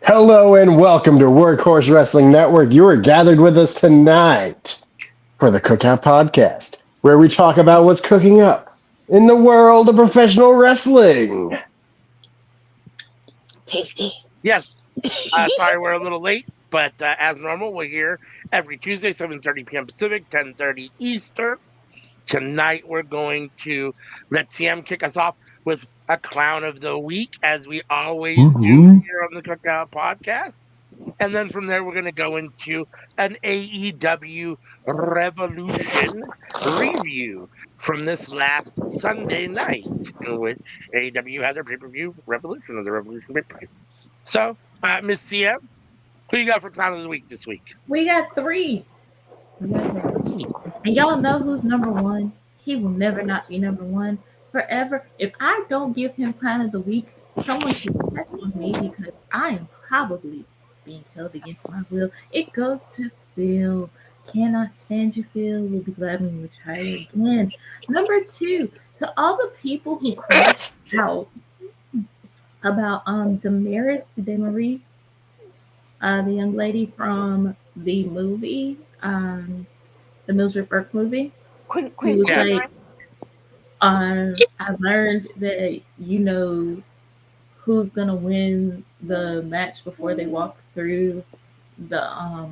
Hello and welcome to Workhorse Wrestling Network. You are gathered with us tonight for the Cookout Podcast, where we talk about what's cooking up in the world of professional wrestling. Tasty. Yes. Sorry we're a little late, but as normal, we're here every Tuesday, 7:30 p.m. Pacific, 10:30 Eastern. Tonight, we're going to let CM kick us off with a clown of the week, as we always do Woo-hoo. here on the Cookout Podcast. And then from there, we're going to go into an AEW Revolution review from this last Sunday night, in which AEW had their pay-per-view Revolution, or the Revolution pay-per-view. So, Miss CM, who you got for clown of the week this week? We got three. And y'all know who's number one. He will never not be number one forever. If I don't give him clown of the week, someone should test on me because I am probably being held against my will. It goes to Phil. Cannot stand you, Phil. We'll be glad when you retire again. Number two, to all the people who crashed out about Damaris, the young lady from the movie, the Mildred Burke movie. Quinn, Who was Yeah. like, I learned that who's gonna win the match before they walk through the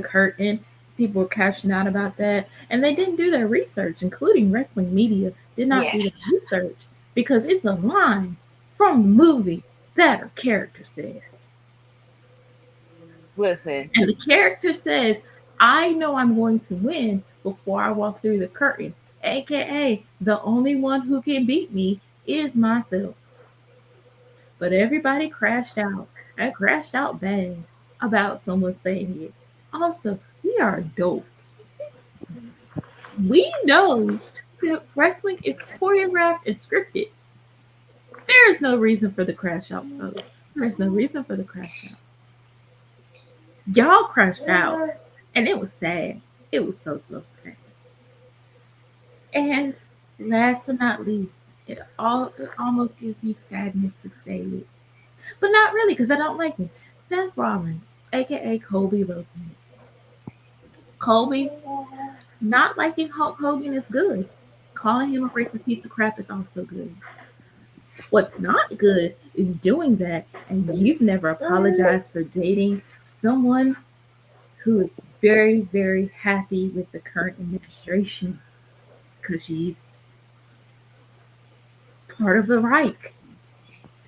curtain. People were crashing out about that, and they didn't do their research, including wrestling media did not do their research because it's a line from the movie that her character says. Listen, And the character says, I know I'm going to win before I walk through the curtain. AKA, the only one who can beat me is myself. But everybody crashed out. I crashed out bad about someone saying it. Also, we are adults. We know that wrestling is choreographed and scripted. There is no reason for the crash out, folks. There is no reason for the crash out. Y'all crashed out, and it was sad. It was so sad. And last but not least, it almost gives me sadness to say it, but not really because I don't like him. Seth Rollins, aka Colby Lopez. Colby, not liking Hulk Hogan is good. Calling him a racist piece of crap is also good. What's not good is doing that, and you've never apologized for dating someone who is very, very happy with the current administration because she's part of the Reich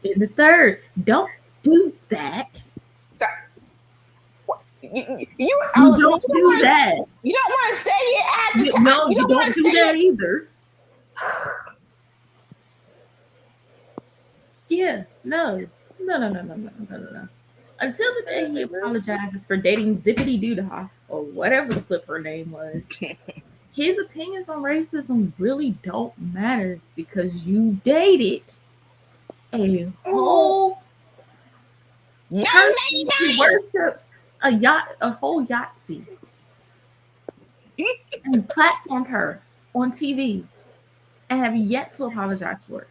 in the third. Don't do that. you don't do that. You don't want to say it at the time. No, you don't wanna do say that it. either. Yeah, no. Until the day he apologizes for dating Zippity Doodah or whatever the flip her name was, his opinions on racism really don't matter because you dated a whole person who worships a whole Yahtzee and platformed her on TV and have yet to apologize for it.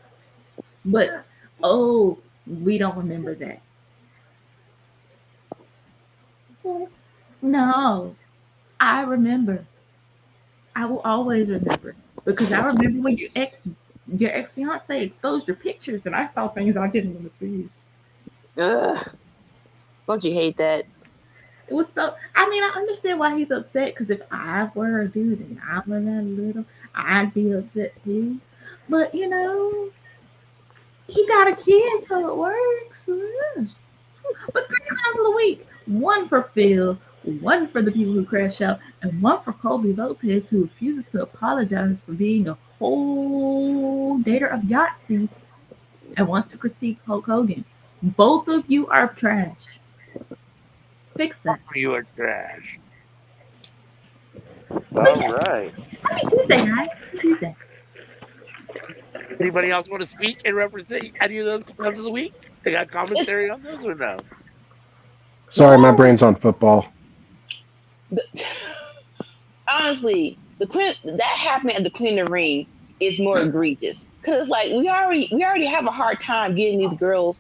But we don't remember that. No, I remember. I will always remember because I remember when your ex fiance exposed your pictures and I saw things I didn't want to see. Ugh. Don't you hate that? It was so. I mean, I understand why he's upset because if I were a dude and I were that little, I'd be upset too. But he got a kid, so it works. But 3 clowns of the week: one for Phil, one for the people who crash out, and one for Colby Lopez, who refuses to apologize for being a whole dater of Yahtzees and wants to critique Hulk Hogan. Both of you are trash. Fix that. You are trash. All right. Happy Tuesday, guys. Happy Tuesday. Anybody else want to speak and represent any of those clowns of the week? They got commentary on those or no? Sorry, my brain's on football. Honestly, that happening at the Queen of the Ring is more egregious because like we already have a hard time getting these girls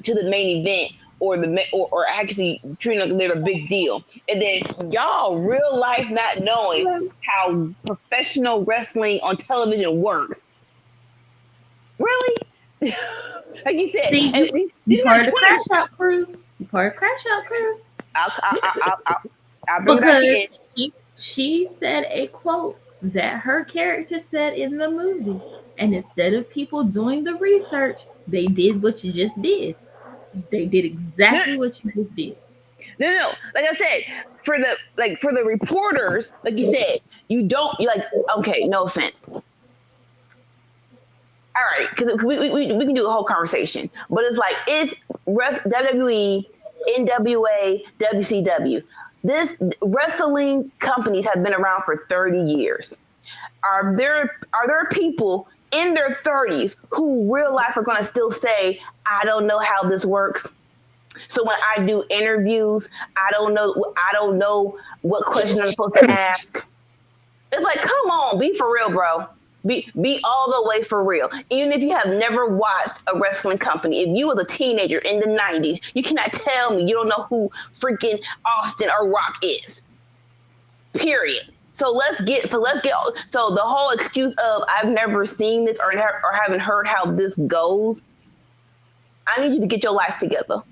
to the main event or actually treating like they're a big deal, and then y'all real life not knowing how professional wrestling on television works. Really? Like you said, See, and you these are part of the Twitter. crash out crew. You part of crash out crew. I'll bring it back Because in. she said a quote that her character said in the movie. And instead of people doing the research, they did what you just did. They did No, exactly what you just did. no. Like I said, for the reporters, like you said, you don't like. Okay, no offense. All right, because we can do a whole conversation, but it's like it's WWE, NWA, WCW. This wrestling companies have been around for 30 years. Are there people in their 30s who real life are going to still say, "I don't know how this works"? So when I do interviews, I don't know what question I'm supposed to ask. It's like, come on, be for real, bro. Be all the way for real. Even if you have never watched a wrestling company, if you was a teenager in the 90s, you cannot tell me you don't know who freaking Austin or Rock is. Period. So the whole excuse of I've never seen this or haven't heard how this goes. I need you to get your life together.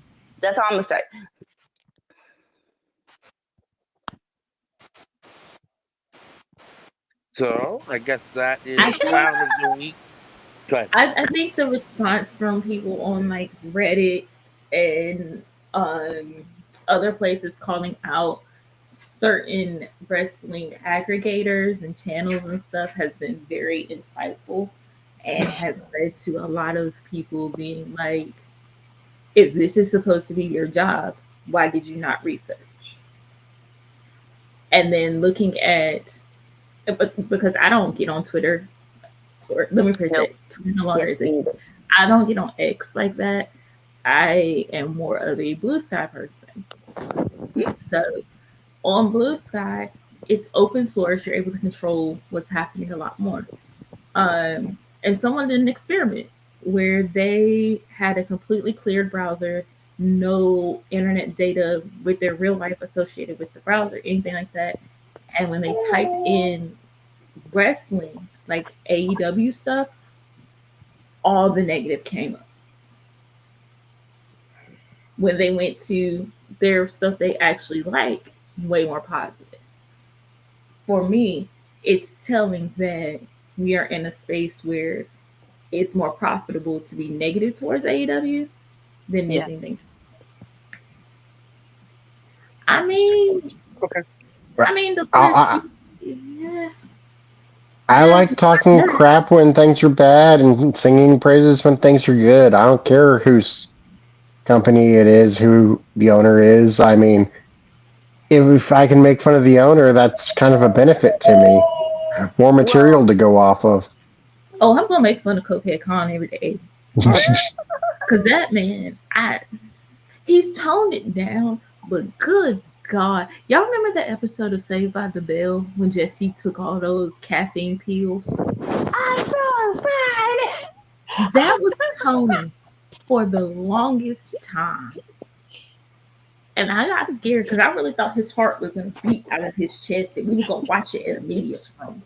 That's all I'm gonna say. So I guess that is I think clown of the week. Go ahead. I think the response from people on like Reddit and other places calling out certain wrestling aggregators and channels and stuff has been very insightful and has led to a lot of people being like, if this is supposed to be your job, why did you not research? And then looking at, because I don't get on Twitter, or let me Nope. present, Twitter no longer Yes, me exists. neither. I don't get on X like that. I am more of a Blue Sky person. So on Blue Sky, it's open source. You're able to control what's happening a lot more. And someone did an experiment where they had a completely cleared browser, no internet data with their real life associated with the browser, anything like that. And when they typed in wrestling, like AEW stuff, all the negative came up. When they went to their stuff they actually like, way more positive. For me, it's telling that we are in a space where it's more profitable to be negative towards AEW than Yeah. missing things. I Interesting. mean, Okay. the I, flesh. Yeah, I like talking crap when things are bad and singing praises when things are good. I don't care whose company it is, who the owner is. I mean, if I can make fun of the owner, that's kind of a benefit to me. More material Well, to go off of. Oh, I'm gonna make fun of Cokehead Khan every day because that man, he's toned it down, but good God, y'all remember the episode of Saved by the Bell when Jesse took all those caffeine pills? I'm so sad. That was Tony for the longest time. And I got scared because I really thought his heart was going to beat out of his chest and we were going to watch it in a media scrum.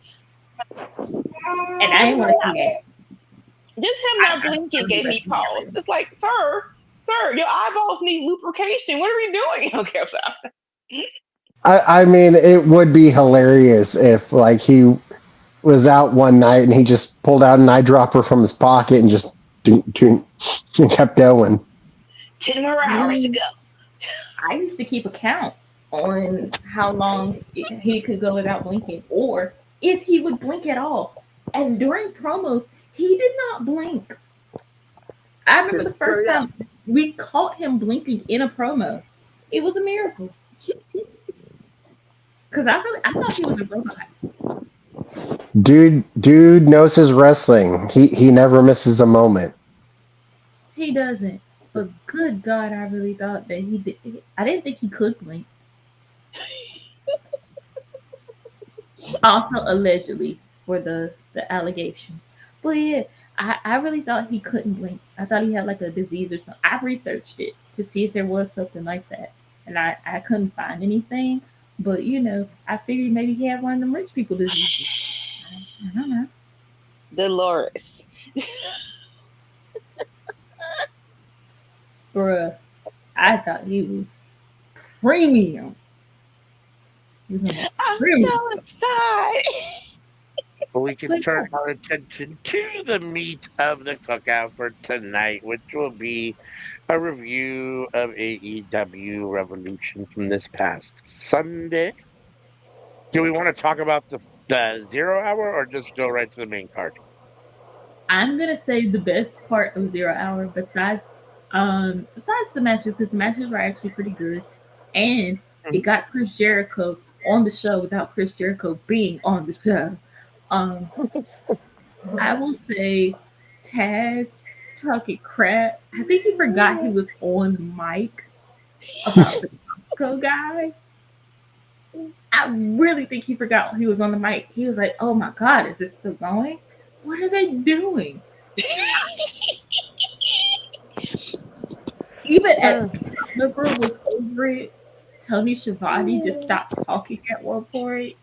And I didn't want to see that. Just him not I blinking wanted to gave be me wrestling pause. area. It's like, sir, your eyeballs need lubrication. What are we doing? Okay, I'm sorry. I mean, it would be hilarious if, like, he was out one night and he just pulled out an eyedropper from his pocket and just kept going. 10 more I hours to mean, go. I used to keep a count on how long he could go without blinking or if he would blink at all. And during promos, he did not blink. I remember the first Straight up. time we caught him blinking in a promo. It was a miracle. Because I thought he was a robot. Dude knows his wrestling. He never misses a moment. He doesn't. But good God, I really thought that he did. I didn't think he could blink. Also, allegedly, for the allegations. But yeah, I really thought he couldn't blink. I thought he had like a disease or something. I researched it to see if there was something like that, and I couldn't find anything. But I figured maybe he had one of them rich people diseases. I don't know. Dolores. Bruh, I thought he was premium. He was on that I'm premium so stuff. excited. But we can Like, turn our attention to the meat of the cookout for tonight, which will be a review of AEW Revolution from this past Sunday. Do we want to talk about the 0 hour or just go right to the main card? I'm gonna say the best part of Zero Hour, besides the matches, because the matches were actually pretty good, and it Mhm. got Chris Jericho on the show without Chris Jericho being on the show. Um, I will say Taz talking crap. I think he forgot he was on the mic about the Costco guy. I really think he forgot he was on the mic. He was like, "Oh my god, is this still going? What are they doing?" Even as member was over it, Tony Schiavone just stopped talking at one point.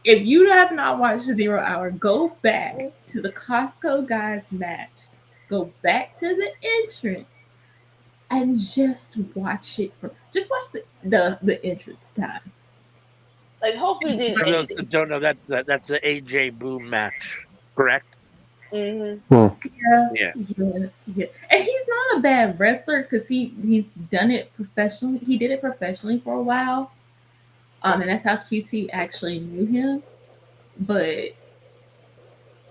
If you have not watched Zero Hour, go back to the Costco guys match. Go back to the entrance and just watch it. Just watch the entrance time. Like, hopefully, they For didn't those edit that don't know, that's the AJ Boom match, correct? it. Yeah, Yeah. yeah. And he's not a bad wrestler because he's done it professionally. He did it professionally for a while. And that's how QT actually knew him. But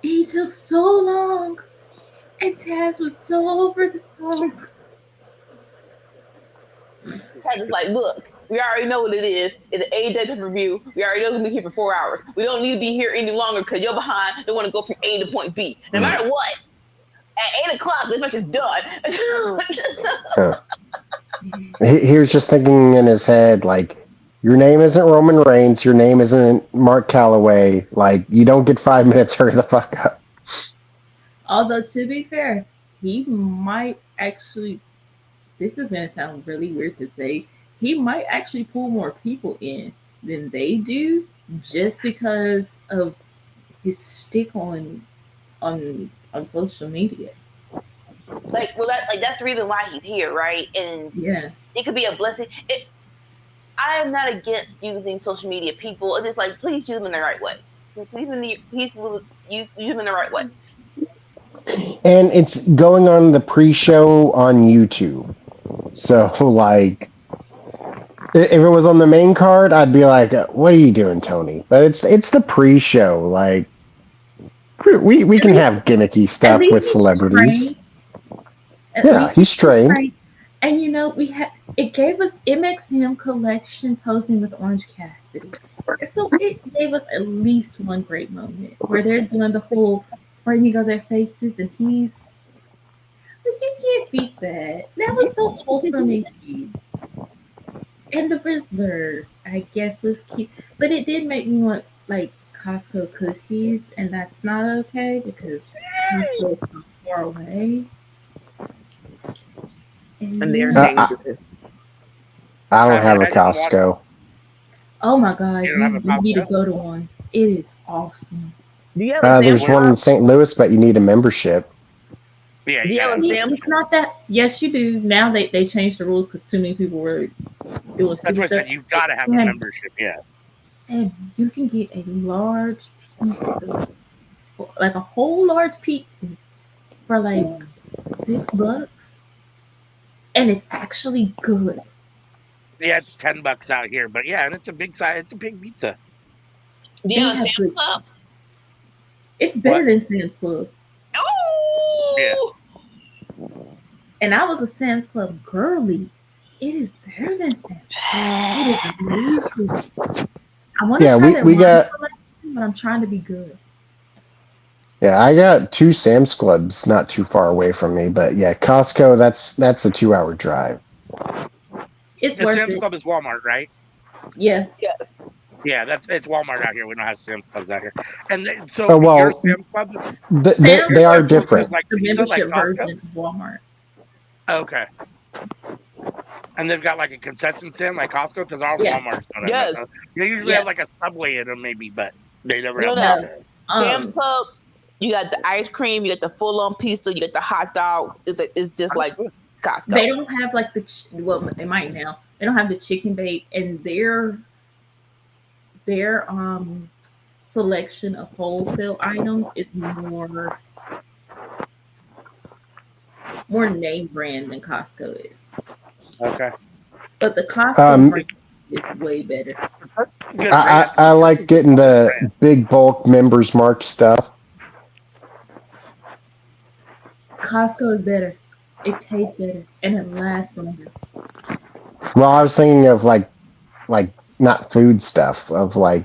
he took so long, and Taz was so over the song. Taz is like, look, we already know what it is. It's an AEW review. We already know we're going to be here for 4 hours. We don't need to be here any longer because you're behind. They want to go from A to point B. No matter what, at 8 o'clock, this match is done. He was just thinking in his head, like, your name isn't Roman Reigns, your name isn't Mark Calloway. Like, you don't get 5 minutes. Hurry the fuck up. Although, to be fair, he might actually, this is going to sound really weird to say, he might actually pull more people in than they do just because of his stick on social media. Like, well, that's the reason why he's here, right? And Yeah. it could be a blessing. I am not against using social media. People, it's just like, please use them in the right way. Please use them in the right way. And it's going on the pre-show on YouTube. So, like, if it was on the main card, I'd be like, "What are you doing, Tony?" But it's the pre-show. Like, we can have gimmicky At stuff least with he's celebrities. trained. At Yeah, least he's trained. And it gave us MXM collection posing with Orange Cassidy. So it gave us at least one great moment where they're doing the whole framing of their faces, and he's like, you can't beat that. That was so wholesome and cute. And the Rizzler, I guess, was cute. But it did make me want like Costco cookies, and that's not okay because Costco is so far away. And they're Yeah. dangerous. I don't have a I didn't watch- Costco. Oh my god, You don't have a you need to Costco? go to one. It is awesome. Do you have a There's Sam's one in Club? St. Louis, but you need a membership. Yeah, Do you yeah. have a Sam's It's not that. Yes, you do. Now they changed the rules because too many people were doing That's stupid what I stuff. said. You've got to have a Sam, membership. Yeah. Sam, you can get a large pizza, like a whole large pizza, for like $6, and it's actually good. Yeah, it's $10 out here, but yeah, and it's a big size. It's a big pizza. Do you They have a have Sam's good. Club? It's better What? than Sam's Club. Ooh! Yeah. And I was a Sam's Club girly. It is better than Sam's. It is amazing. I want to Yeah, try their we wine got. collection, but I'm trying to be good. Yeah, I got 2 Sam's Clubs not too far away from me, but yeah, Costco. That's a 2-hour drive. It's The worth Sam's it. Club is Walmart, right? Yeah. Yes. Yeah, it's Walmart out here. We don't have Sam's Clubs out here. And Oh so your well, Sam's Club, Sam's they are Club is different. like the pizza, like membership Costco. version of Walmart. Okay. And they've got like a concession stand like Costco because our Yeah. Walmarts don't have Yes. nothing. They usually have Yeah. like a Subway in them, maybe, but they never have No. No. nothing. Sam's Um, Club, you got the ice cream, you got the full on pizza, you got the hot dogs. It's just like they Costco. don't have like well, they might now. They don't have the chicken bake, and their selection of wholesale items is more name brand than Costco is. Okay. But the Costco Um, brand is way better. Good ranch. I like getting the big bulk members mark stuff. Costco is better. It tastes better and it lasts longer. Well, I was thinking of like not food stuff, of like,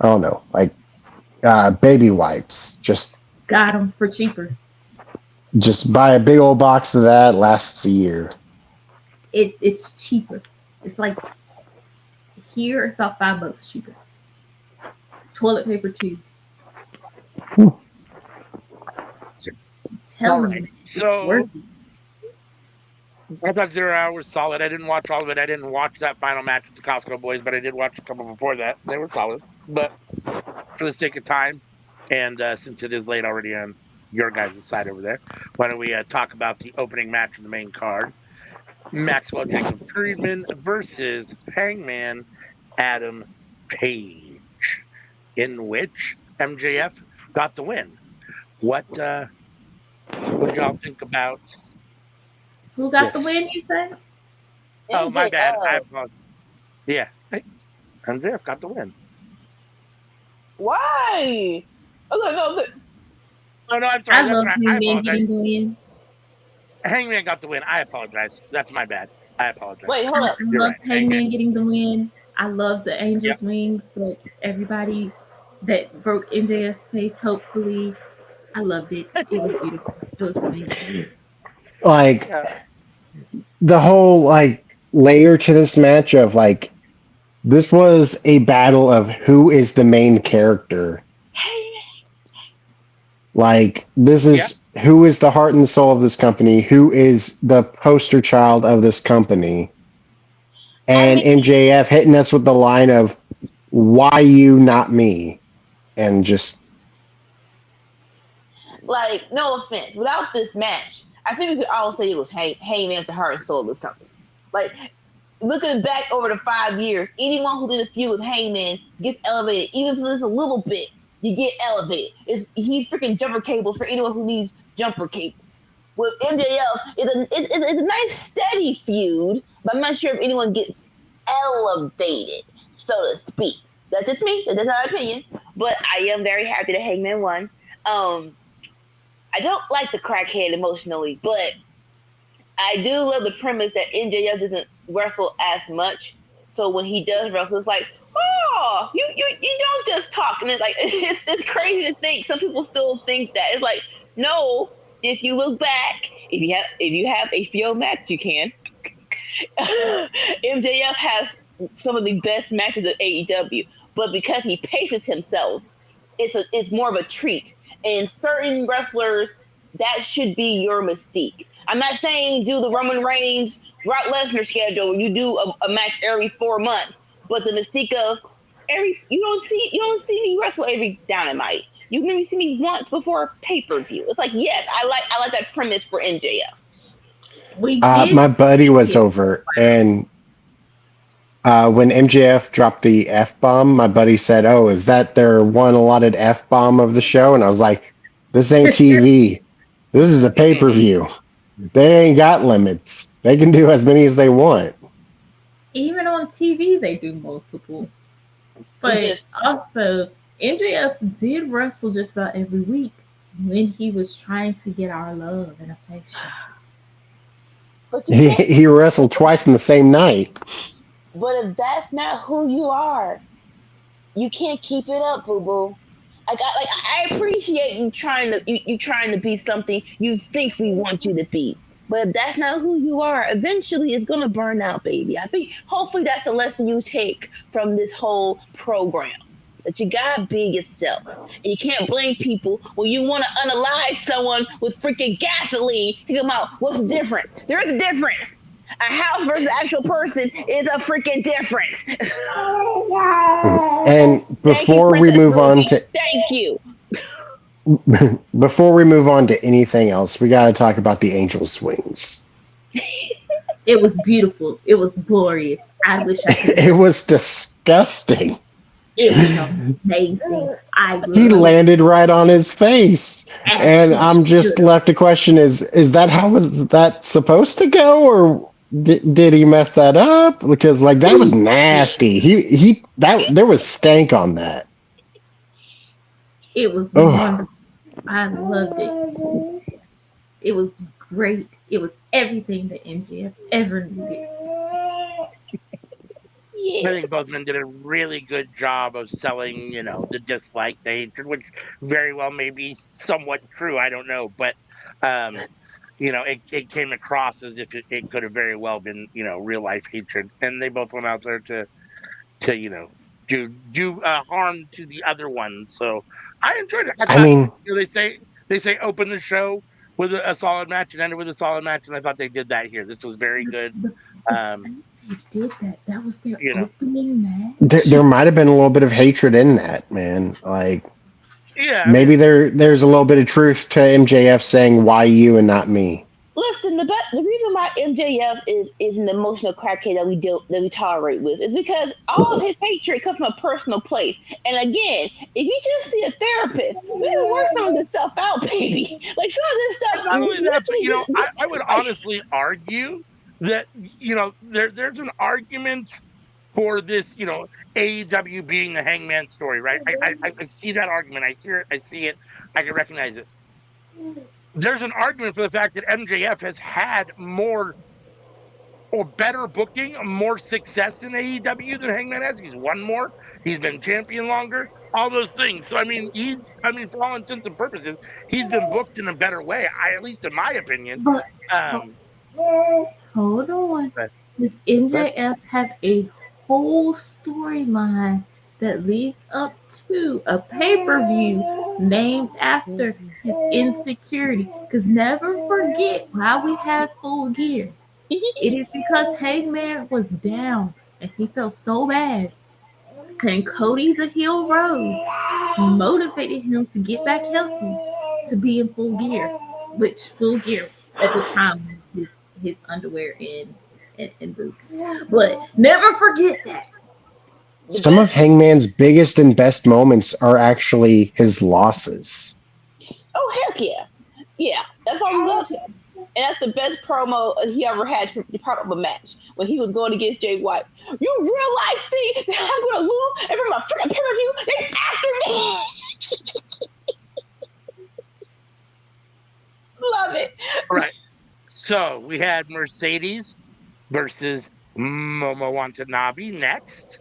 I don't know, like baby wipes. Got them for cheaper. Just buy a big old box of that. Lasts a year. It's cheaper. It's like here it's about $5 cheaper. Toilet paper too. Hmm. Tell Alright, me, it's so- worth it. I thought 0 Hour was solid. I didn't watch all of it. I didn't watch that final match with the Costco boys, but I did watch a couple before that. They were solid. But for the sake of time, and since it is late already on your guys' side over there, why don't we talk about the opening match of the main card? Maxwell Jacob Friedman versus Hangman Adam Page, in which MJF got the win. What y'all think about? Who got the Yes. win, you said? Oh, my bad. I MJF. apologize. Yeah, hey, MJF got the win. Why? Okay, no, but Oh no, I'm sorry. I That's love right. I Hangman apologize. getting the win. Hangman got the win. I apologize. That's my bad. I apologize. wait, hold up. I You're love right. Hangman getting the win. I love the Angels wings, but everybody that broke MJF's face, hopefully, I loved it. It was beautiful. It was amazing. Like Yeah. the whole like layer to this match of like, this was a battle of who is the main character. Like, this is who is the heart and soul of this company, who is the poster child of this company. And MJF hitting us with the line of, why you, not me? And just, Like, no offense, without this match, I think we could all say it was Heyman's the heart and soul of this company. Like, looking back over the 5 years, anyone who did a feud with Heyman gets elevated, even if it's a little bit. You get elevated. He's freaking jumper cables for anyone who needs jumper cables. With MJF, it's a nice steady feud, but I'm not sure if anyone gets elevated, so to speak. That's just me. That's my opinion. But I am very happy that Hangman won. I don't like the crackhead emotionally, but I do love the premise that MJF doesn't wrestle as much. So when he does wrestle, it's like, oh, you don't just talk. And it's like, it's crazy to think. Some people still think that. It's like, no, if you look back, if you have HBO Max, you can. MJF has some of the best matches of AEW, but because he paces himself, it's more of a treat. And certain wrestlers, that should be your mystique. I'm not saying do the Roman Reigns, Brock Lesnar schedule where you do a match every 4 months, but the mystique of you don't see me wrestle every Dynamite. You maybe see me once before pay-per-view. It's like, yes, I like that premise for MJF. We did. my buddy was over, and when MJF dropped the F-bomb, my buddy said, oh, is that their one allotted F-bomb of the show? And I was like, this ain't TV. This is a pay-per-view. They ain't got limits. They can do as many as they want. Even on TV, they do multiple. But also, MJF did wrestle just about every week when he was trying to get our love and affection. But He wrestled twice in the same night. But if that's not who you are, you can't keep it up, boo boo. I appreciate you trying to be something you think we want you to be. But if that's not who you are, eventually it's gonna burn out, baby. I think hopefully that's the lesson you take from this whole program. That you gotta be yourself. And you can't blame people when you wanna unalive someone with freaking gasoline to come out. What's the difference? There is a difference. A house versus an actual person is a freaking difference. And Thank you, before we Princess move on Ruby. to Thank you. before we move on to anything else, we got to talk about the angel swings. It was beautiful. It was glorious. I wish I could have It done was disgusting. it. It was amazing. I He loved it landed right on his face, as and he I'm just should have. left to question: is that how was that supposed to go, or did he mess that up? Because like that was He did. nasty. He that there was stank on that. It was Oh, wonderful. I loved it. It was great. It was everything that MJF ever needed. I Yeah. think both men did a really good job of selling, the dislike, the hatred, which very well may be somewhat true. I don't know, but um, it came across as if it could have very well been, real life hatred, and they both went out there to do harm to the other one. So I enjoyed it. I I thought, mean, they say open the show with a solid match and end it with a solid match, and I thought they did that here. This was very good. The, the Um, fact they did that, that was their you know, opening there match. there might have been a little bit of hatred in that, man. Like yeah, I maybe mean, there's a little bit of truth to MJF saying why you and not me. Listen, the reason why MJF is an emotional crackhead that we tolerate with is because all of his hatred comes from a personal place. And again, if you just see a therapist, we can work some of this stuff out, baby. Like some of this stuff, and not only that, but literally, I would honestly argue that there's an argument for this, AEW being the Hangman story, right? I see that argument. I hear it. I see it. I can recognize it. There's an argument for the fact that MJF has had more or better booking, more success in AEW than Hangman has. He's won more. He's been champion longer. All those things. So for all intents and purposes, he's been booked in a better way. At least in my opinion. But Um, hold on. but, Does but MJF have a whole storyline that leads up to a pay-per-view named after his insecurity? Because never forget why we have Full Gear. It is because Hangman was down and he felt so bad. And Cody the Heel Rhodes motivated him to get back healthy to be in Full Gear, which Full Gear at the time was his underwear and boots. But never forget that. Some of Hangman's biggest and best moments are actually his losses. Oh heck yeah, yeah. That's why we love him. And that's the best promo he ever had for the part of a match when he was going against Jay White. You realize think that I'm gonna lose every my freaking pay-per-view? They after me. Love it. right. So we had Mercedes versus Momo Watanabe next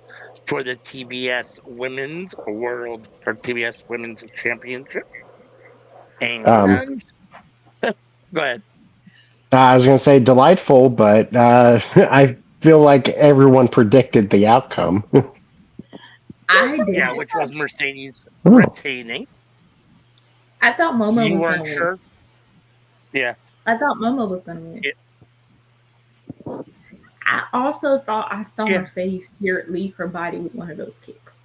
for the TBS Women's World or TBS Women's Championship. Um, And go ahead. I was going to say delightful, but I feel like everyone predicted the outcome. I Yeah, did. which was Mercedes Oh, retaining. I thought Momo You was weren't gonna win. sure? Yeah. I thought Momo was gonna win. Yeah. I also thought I saw Yeah. Mercedes Spirit leave her body with one of those kicks.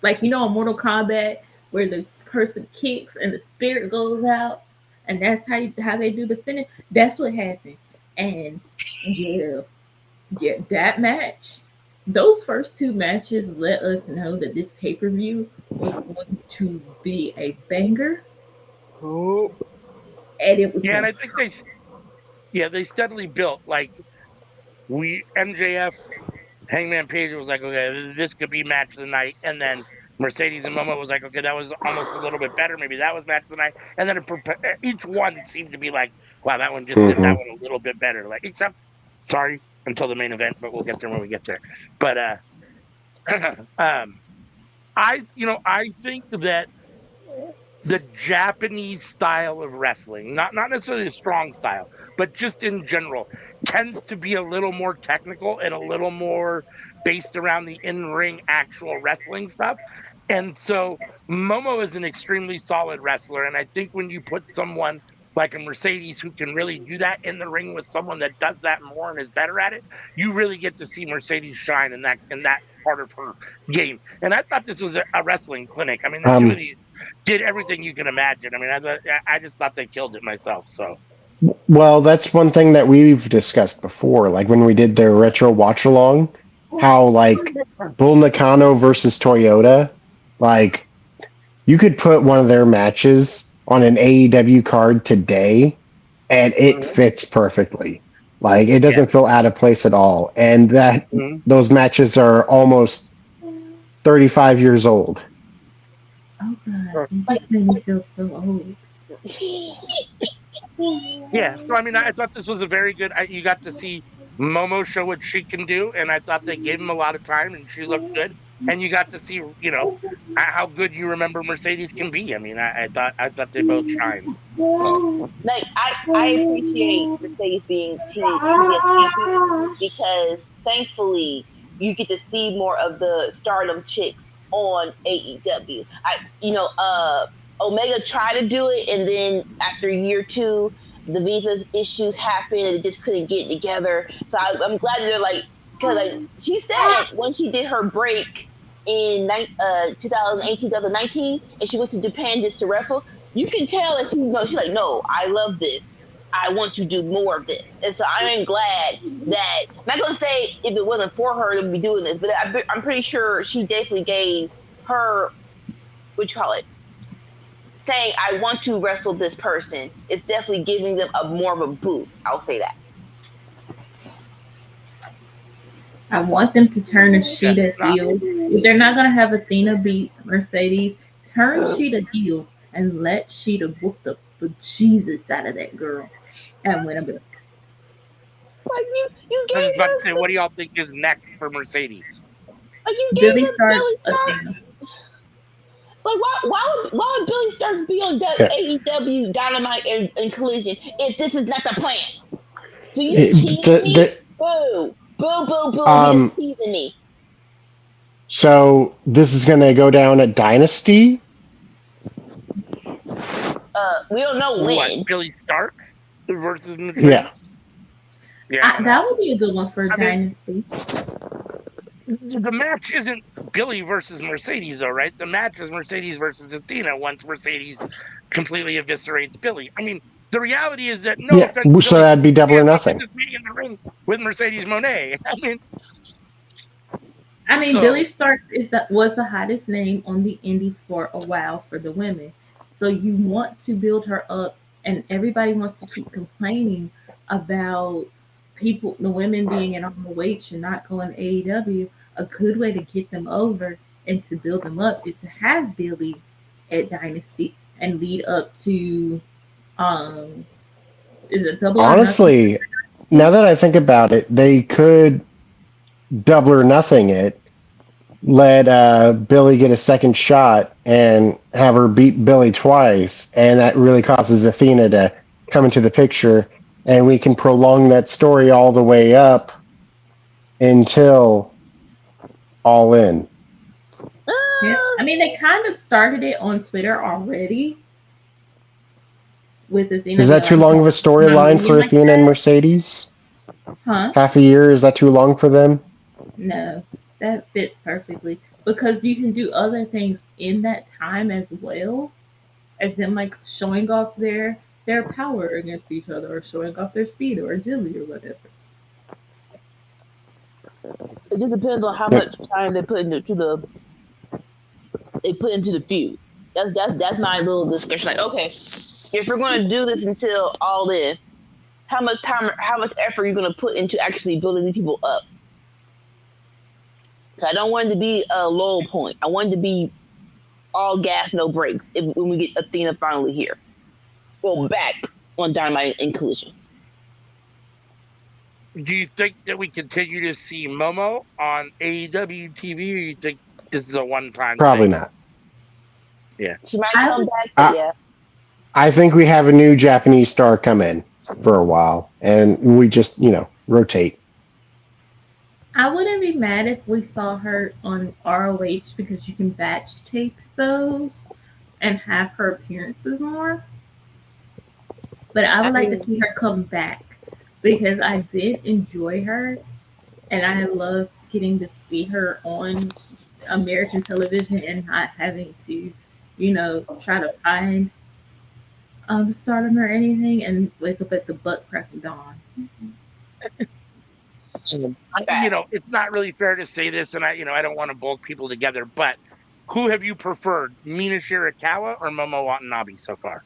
Like in Mortal Kombat where the person kicks and the spirit goes out, and that's how they do the finish. That's what happened. And yeah, that match, those first two matches let us know that this pay-per-view was going to be a banger. And it was Yeah, and going I think they steadily built. Like MJF Hangman Page was like, okay, this could be match of the night, and then Mercedes and Momo was like, okay, that was almost a little bit better. Maybe that was match of the night, and then each one seemed to be like, wow, that one just did that mhm. one a little bit better. Like, except, sorry, until the main event, but we'll get there when we get there. But I think that the Japanese style of wrestling, not necessarily a strong style, but just in general, tends to be a little more technical and a little more based around the in-ring actual wrestling stuff. And so Momo is an extremely solid wrestler. And I think when you put someone like a Mercedes who can really do that in the ring with someone that does that more and is better at it, you really get to see Mercedes shine in that part of her game. And I thought this was a wrestling clinic. I mean, the two of these did everything you can imagine. I mean, I just thought they killed it myself. So Well, that's one thing that we've discussed before, like when we did their retro watch along, how like Bull Nakano versus Toyota, like you could put one of their matches on an AEW card today and it fits perfectly. Like it yeah. doesn't feel out of place at all. And that those matches are almost 35 years old. Oh god, it just made me feel so old. Yeah, so I mean, I thought this was a very good. You got to see Momo show what she can do, and I thought they gave him a lot of time, and she looked good. And you got to see, how good you remember Mercedes can be. I mean, I thought they both shined. Like I appreciate Mercedes being TNT because thankfully you get to see more of the Stardom chicks on AEW. Omega tried to do it, and then after year 2, the visa issues happened, and it just couldn't get together. So I'm glad that they're like, because like she said when she did her break in 2018, 2019, and she went to Japan just to wrestle, you can tell that she's like, no, I love this. I want to do more of this. And so I'm glad that, I'm not going to say if it wasn't for her to be doing this, but I'm pretty sure she definitely gave her, saying, I want to wrestle this person. It's definitely giving them more of a boost. I'll say that. I want them to turn Ashita heel. If they're not gonna have Athena beat Mercedes, turn Sheeta heel and let Sheeta whoop the bejesus out of that girl and win a belt. Like you I was gave about to us say, what do y'all think is next for Mercedes? like you gave Billy us Starks, Billy Starks. Athena. Like why would Billy Starks be on AEW Dynamite and Collision if this is not the plan? So you just teasing me? Boo. Boo, boo, boo. You just teasing me. So this is going to go down at Dynasty? We don't know when. What, Billy Stark versus Mercedes? Yeah. Yeah, That would be a good one for Dynasty. The match isn't Billy versus Mercedes, though, right? The match is Mercedes versus Athena once Mercedes completely eviscerates Billy. I mean, the reality is that no offense to So Billy, that'd be double or nothing. Just being in the ring with Mercedes Moné. Billy Starks was the hottest name on the indies for a while for the women. So you want to build her up, and everybody wants to keep complaining about the women being in ROH and not going to AEW. A good way to get them over and to build them up is to have Billy at Dynasty and lead up to is it double? Honestly, now that I think about it, they could double or nothing it, let Billy get a second shot and have her beat Billy twice, and that really causes Athena to come into the picture, and we can prolong that story all the way up until All In. Yeah. I mean, they kind of started it on Twitter already with Athena. Is that too long of a storyline for Athena and Mercedes? Huh? Half a year, is that too long for them? No, that fits perfectly because you can do other things in that time as well as them like showing off their power against each other or showing off their speed or agility or whatever. It just depends on how much time they put into the feud. That's my little discussion. Like, okay, if we're going to do this until All In, how much time, how much effort are you going to put into actually building these people up? I don't want it to be a low point. I want it to be all gas, no brakes when we get Athena finally here. Well, back on Dynamite and Collision. Do you think that we continue to see Momo on AEW TV, or you think this is a one-time Probably thing? not. She might I come would back, but I, yeah. I think we have a new Japanese star come in for a while, and we just rotate. I wouldn't be mad if we saw her on ROH because you can batch tape those and have her appearances more. But I I would like to mean, see her come back because I did enjoy her and I loved getting to see her on American television and not having to, try to find stardom or anything and wake up at the butt crack of dawn. It's not really fair to say this, and I don't want to bulk people together, but who have you preferred, Mina Shirakawa or Momo Watanabe so far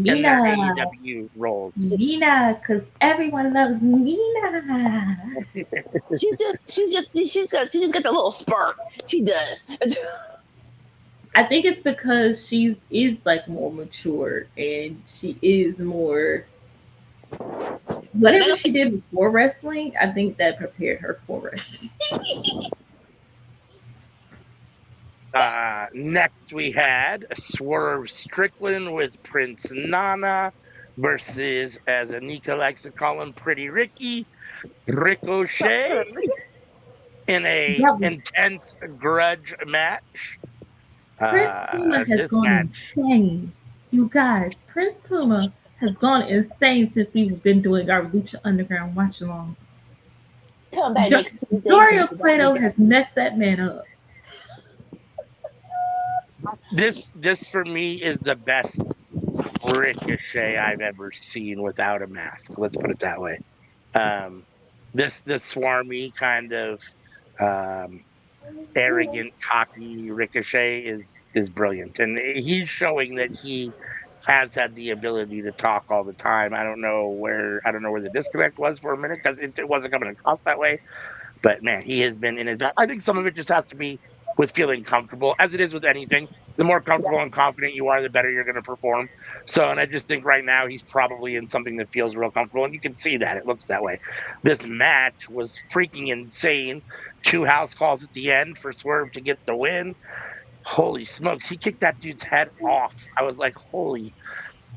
in their Mina, AEW roles? Mina, because everyone loves Mina. she just got the little spark. She does. I think it's because she's is like more mature and she is more whatever she did before wrestling. I think that prepared her for wrestling. Next, we had Swerve Strickland with Prince Nana versus, as Anika likes to call him, Pretty Ricky, Ricochet in a That was, intense grudge match. Prince Puma has This gone match, insane. You guys, Prince Puma has gone insane since we've been doing our Lucha Underground watch alongs. Come back next Tuesday. Dario Cueto has messed that man up. this for me is the best Ricochet I've ever seen without a mask. Let's put it that way. Um, this swarmy kind of um, arrogant, cocky Ricochet is brilliant, and he's showing that he has had the ability to talk all the time. I don't know where the disconnect was for a minute because it wasn't coming across that way. But man, he has been in his. I think some of it just has to be with feeling comfortable, as it is with anything. The more comfortable and confident you are, the better you're going to perform. So, and I just think right now he's probably in something that feels real comfortable, and you can see that it looks that way. This match was freaking insane. 2 house calls at the end for Swerve to get the win. Holy smokes, he kicked that dude's head off. I was like, holy.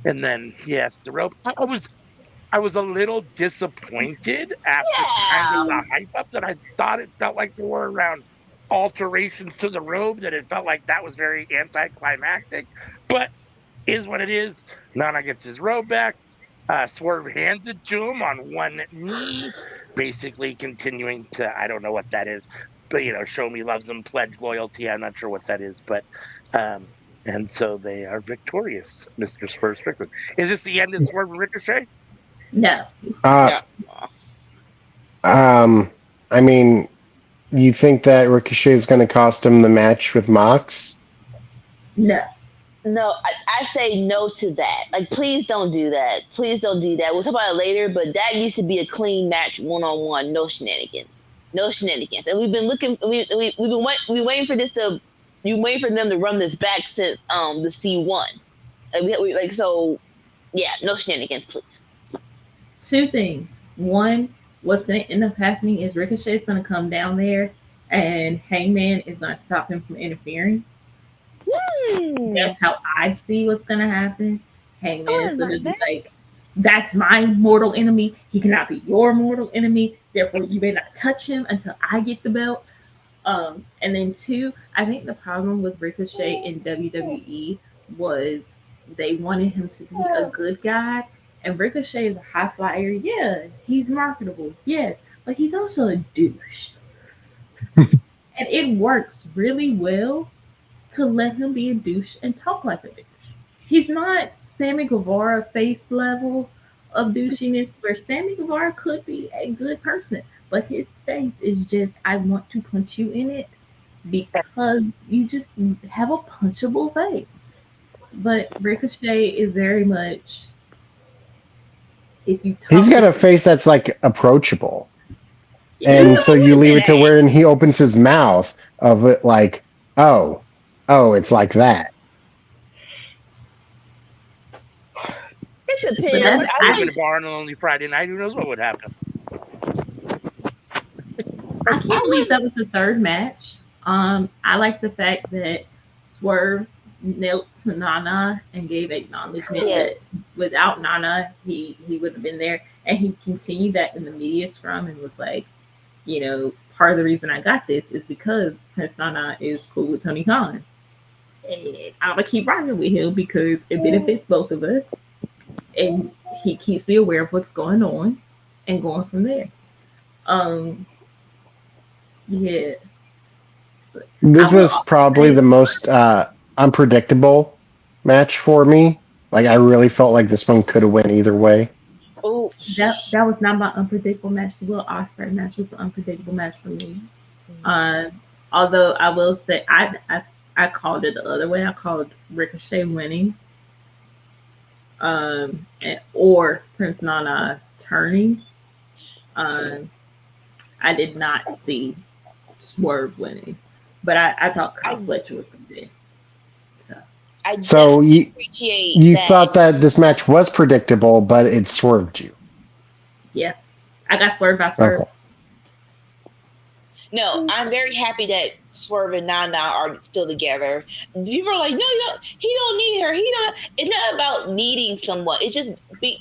And then, yes, the rope. I was a little disappointed after kind of Yeah. the hype up that I thought it felt like there were around alterations to the robe, that it felt like that was very anticlimactic, but is what it is. Nana gets his robe back. Swerve hands it to him on one knee, basically continuing to, I don't know what that is, but show me loves him, pledge loyalty. I'm not sure what that is, but um, and so they are victorious, Mr. Swerve Strickland. Is this the end of Swerve and Ricochet? No, Uh, Yeah. I mean, you think that Ricochet is going to cost him the match with Mox? no. No, I say no to that. Like, please don't do that. Please don't do that. We'll talk about it later, but that needs to be a clean match, 1-on-1, no shenanigans, no shenanigans. And we've been looking, we waiting for this to, you waiting for them to run this back since the C1. So yeah, no shenanigans, please. Two things. One, what's going to end up happening is Ricochet is going to come down there and Hangman is going to stop him from interfering. That's how I see what's going to happen. Hangman is going to be like, that's my mortal enemy. He cannot be your mortal enemy. Therefore, you may not touch him until I get the belt. And then two, I think the problem with Ricochet in WWE was they wanted him to be a good guy. And Ricochet is a high flyer. Yeah, he's marketable. Yes, but he's also a douche. And it works really well to let him be a douche and talk like a douche. He's not Sammy Guevara face level of douchiness, where Sammy Guevara could be a good person, but his face is just, I want to punch you in it because you just have a punchable face. But Ricochet is very much, if you He's talk got to a face that's like approachable, he's and a so you leave it to little where he opens his mouth of it like, oh, it's like that. It but depends. that's Let's put him in a bar on an only Friday night. Who knows what would happen? I can't I believe would. that was the third match. I like the fact that Swerve knelt to Nana and gave acknowledgement that Yes. without Nana, he wouldn't have been there. And he continued that in the media scrum and was like, part of the reason I got this is because Prince Nana is cool with Tony Khan. And I'm gonna keep rocking with him because it benefits both of us, and he keeps me aware of what's going on, and going from there. Um, yeah. So, This I will was also probably say the most unpredictable match for me. Like I really felt like this one could have went either way. Oh, that was not my unpredictable match. The Will Ospreay match was the unpredictable match for me. Uh, Although I will say I called it the other way. I called Ricochet winning, or Prince Nana turning. Um, I did not see Swerve winning, but I thought I Kyle Fletcher was going to be. So I So definitely appreciate you that. thought that this match was predictable, but it swerved you. yeah, I got Swerve by Okay. Swerve. No, I'm very happy that Swerve and Nana are still together. People are like, no, you don't. He don't need her. He don't. It's not about needing someone. It's just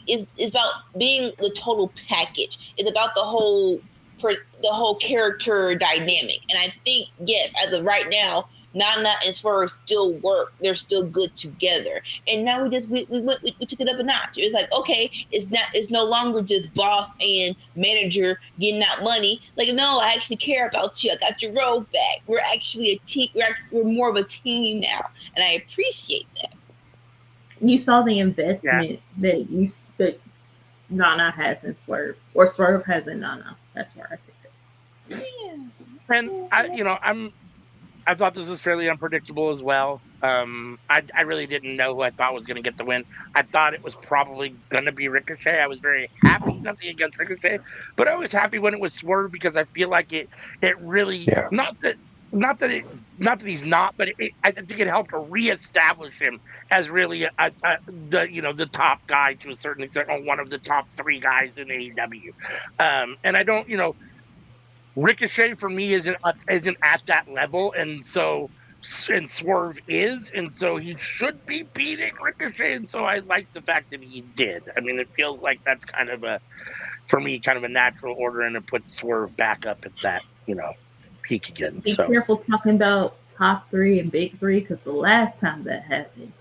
it's about being the total package. It's about the whole character dynamic. And I think yes, as of right now, Nana and Swerve still work. They're still good together. And now we took it up a notch. It's like okay, it's no longer just boss and manager getting out money. Like no, I actually care about you. I got your robe back. We're actually a team. We're more of a team now, and I appreciate that. You saw the Yeah. investment that Nana has in Swerve, or Swerve has in Nana. That's where I think it. And I thought this was fairly unpredictable as well. I really didn't know who I thought was going to get the win. I thought it was probably going to be Ricochet. I was very happy, nothing against Ricochet, but I was happy when it was Swerve because I feel like it really Yeah. not that it not that he's not, but I think it helped to reestablish him as really the top guy to a certain extent, or one of the top three guys in AEW. And I don't Ricochet for me isn't at that level, and Swerve is, and so he should be beating Ricochet, and so I like the fact that he did. I mean, it feels like that's kind of for me, kind of a natural order, and it puts Swerve back up at that peak again. Be So careful talking about top three and big three, because the last time that happened,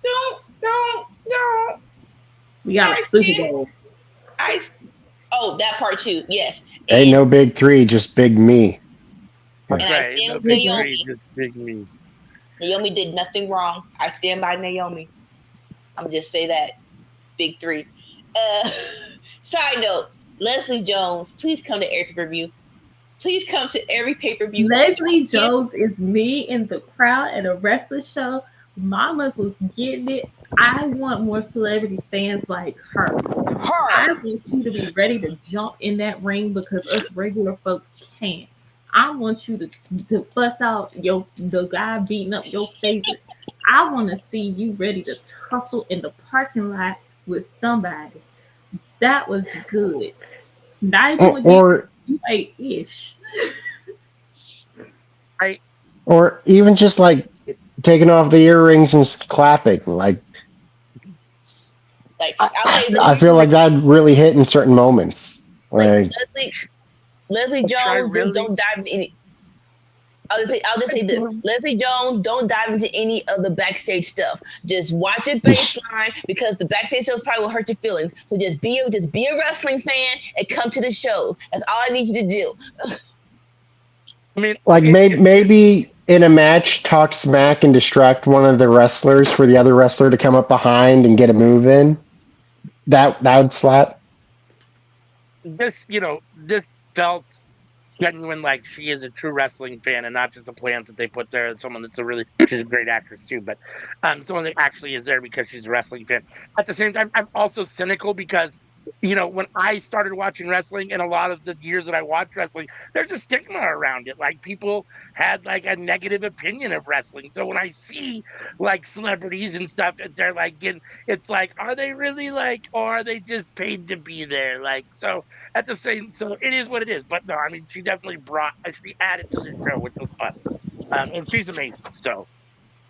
Don't. we got a Super Bowl. I that part too. Yes, Ain't and no big three, just big me. and I right, stand no with big Naomi. three, Naomi. just big me. Naomi did nothing wrong. I stand by Naomi. I'm just say that big three. Uh, Side note: Leslie Jones, please come to every pay-per-view. Please come to every pay-per-view. Leslie Jones is me in the crowd at a wrestling show. Mamas was getting it. I want more celebrity fans like her. I Her. want you to be ready to jump in that ring because us regular folks can't. I want you to bust out the guy beating up your favorite. I want to see you ready to tussle in the parking lot with somebody. That was good. Not even with Or you ate ish. I or even just like taking off the earrings and clapping. Like Like I, I'll say I this: feel like that really hit in certain moments. like Like Leslie try Jones just really. don't dive into any. I'll just say this: Leslie Jones don't dive into any of the backstage stuff. Just watch it baseline because the backstage stuff probably will hurt your feelings. So just be a wrestling fan and come to the show. That's all I need you to do. I mean, like maybe in a match talk smack and distract one of the wrestlers for the other wrestler to come up behind and get a move in. That would slap. this felt genuine, like she is a true wrestling fan and not just a plant that they put there. Someone that's she's a great actress too, but someone that actually is there because she's a wrestling fan. At the same time, I'm also cynical because when I started watching wrestling and a lot of the years that I watched wrestling, there's a stigma around it. Like people had like a negative opinion of wrestling. So when I see like celebrities and stuff, they're like it's like, are they really like, or are they just paid to be there? Like so at the same, so it is what it is. But no, I mean, she definitely she added to the show, which was fun, and she's amazing. So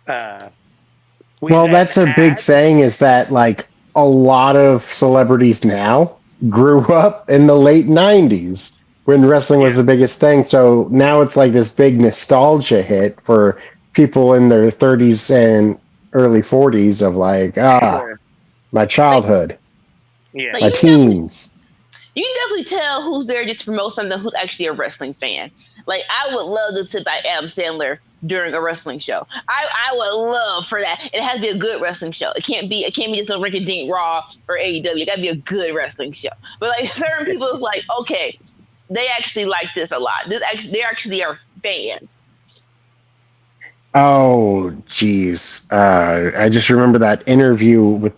We Well, then that's a big had thing is that like a lot of celebrities now grew up in the late 90s when wrestling was yeah, the biggest thing. So now it's like this big nostalgia hit for people in their 30s and early 40s of like, sure, my Like, childhood, yeah, like my teens. you can definitely tell who's there just to promote something, who's actually a wrestling fan. Like, I would love to sit by Adam Sandler during a wrestling show. I would love for that. It has to be a good wrestling show. It can't be just a rinky dink Raw or AEW. It got to be a good wrestling show. But like certain people, it's like, okay, they actually like this a lot. They actually are fans. Oh, geez. I just remember that interview with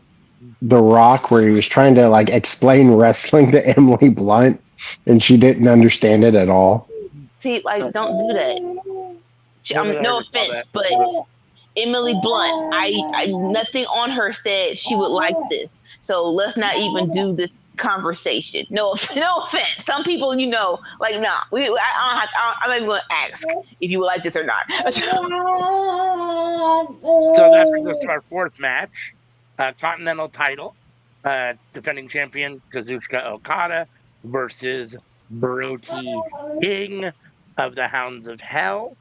The Rock where he was trying to like explain wrestling to Emily Blunt and she didn't understand it at all. See, like, don't do that. where did I No ever saw offense, that? but Emily Blunt, I nothing on her said she would like this. So let's not even do this conversation. No, no offense. Some people, like, nah, I'm not even going to ask if you would like this or not. So that brings us to our fourth match, Continental title, defending champion Kazuchika Okada versus Brody King of the Hounds of Hell.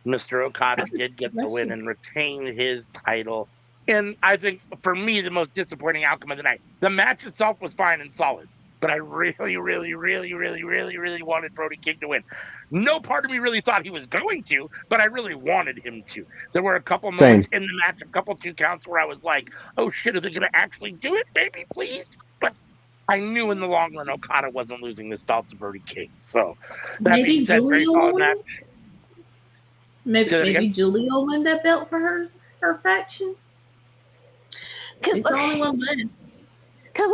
Mr. Okada did get the win and retain his title. And I think for me, the most disappointing outcome of the night. The match itself was fine and solid, but I really, really, really, really, really, really wanted Brody King to win. No part of me really thought he was going to, but I really wanted him to. There were a couple Same. moments in the match, a couple 2 counts where I was like, oh shit, are they going to actually do it? Maybe, please. But I knew in the long run Okada wasn't losing this belt to Brody King. So that being Maybe said, Julia very will solid match. win. Maybe Say that maybe again. Julia will win that belt for her faction. She's the only one left. Because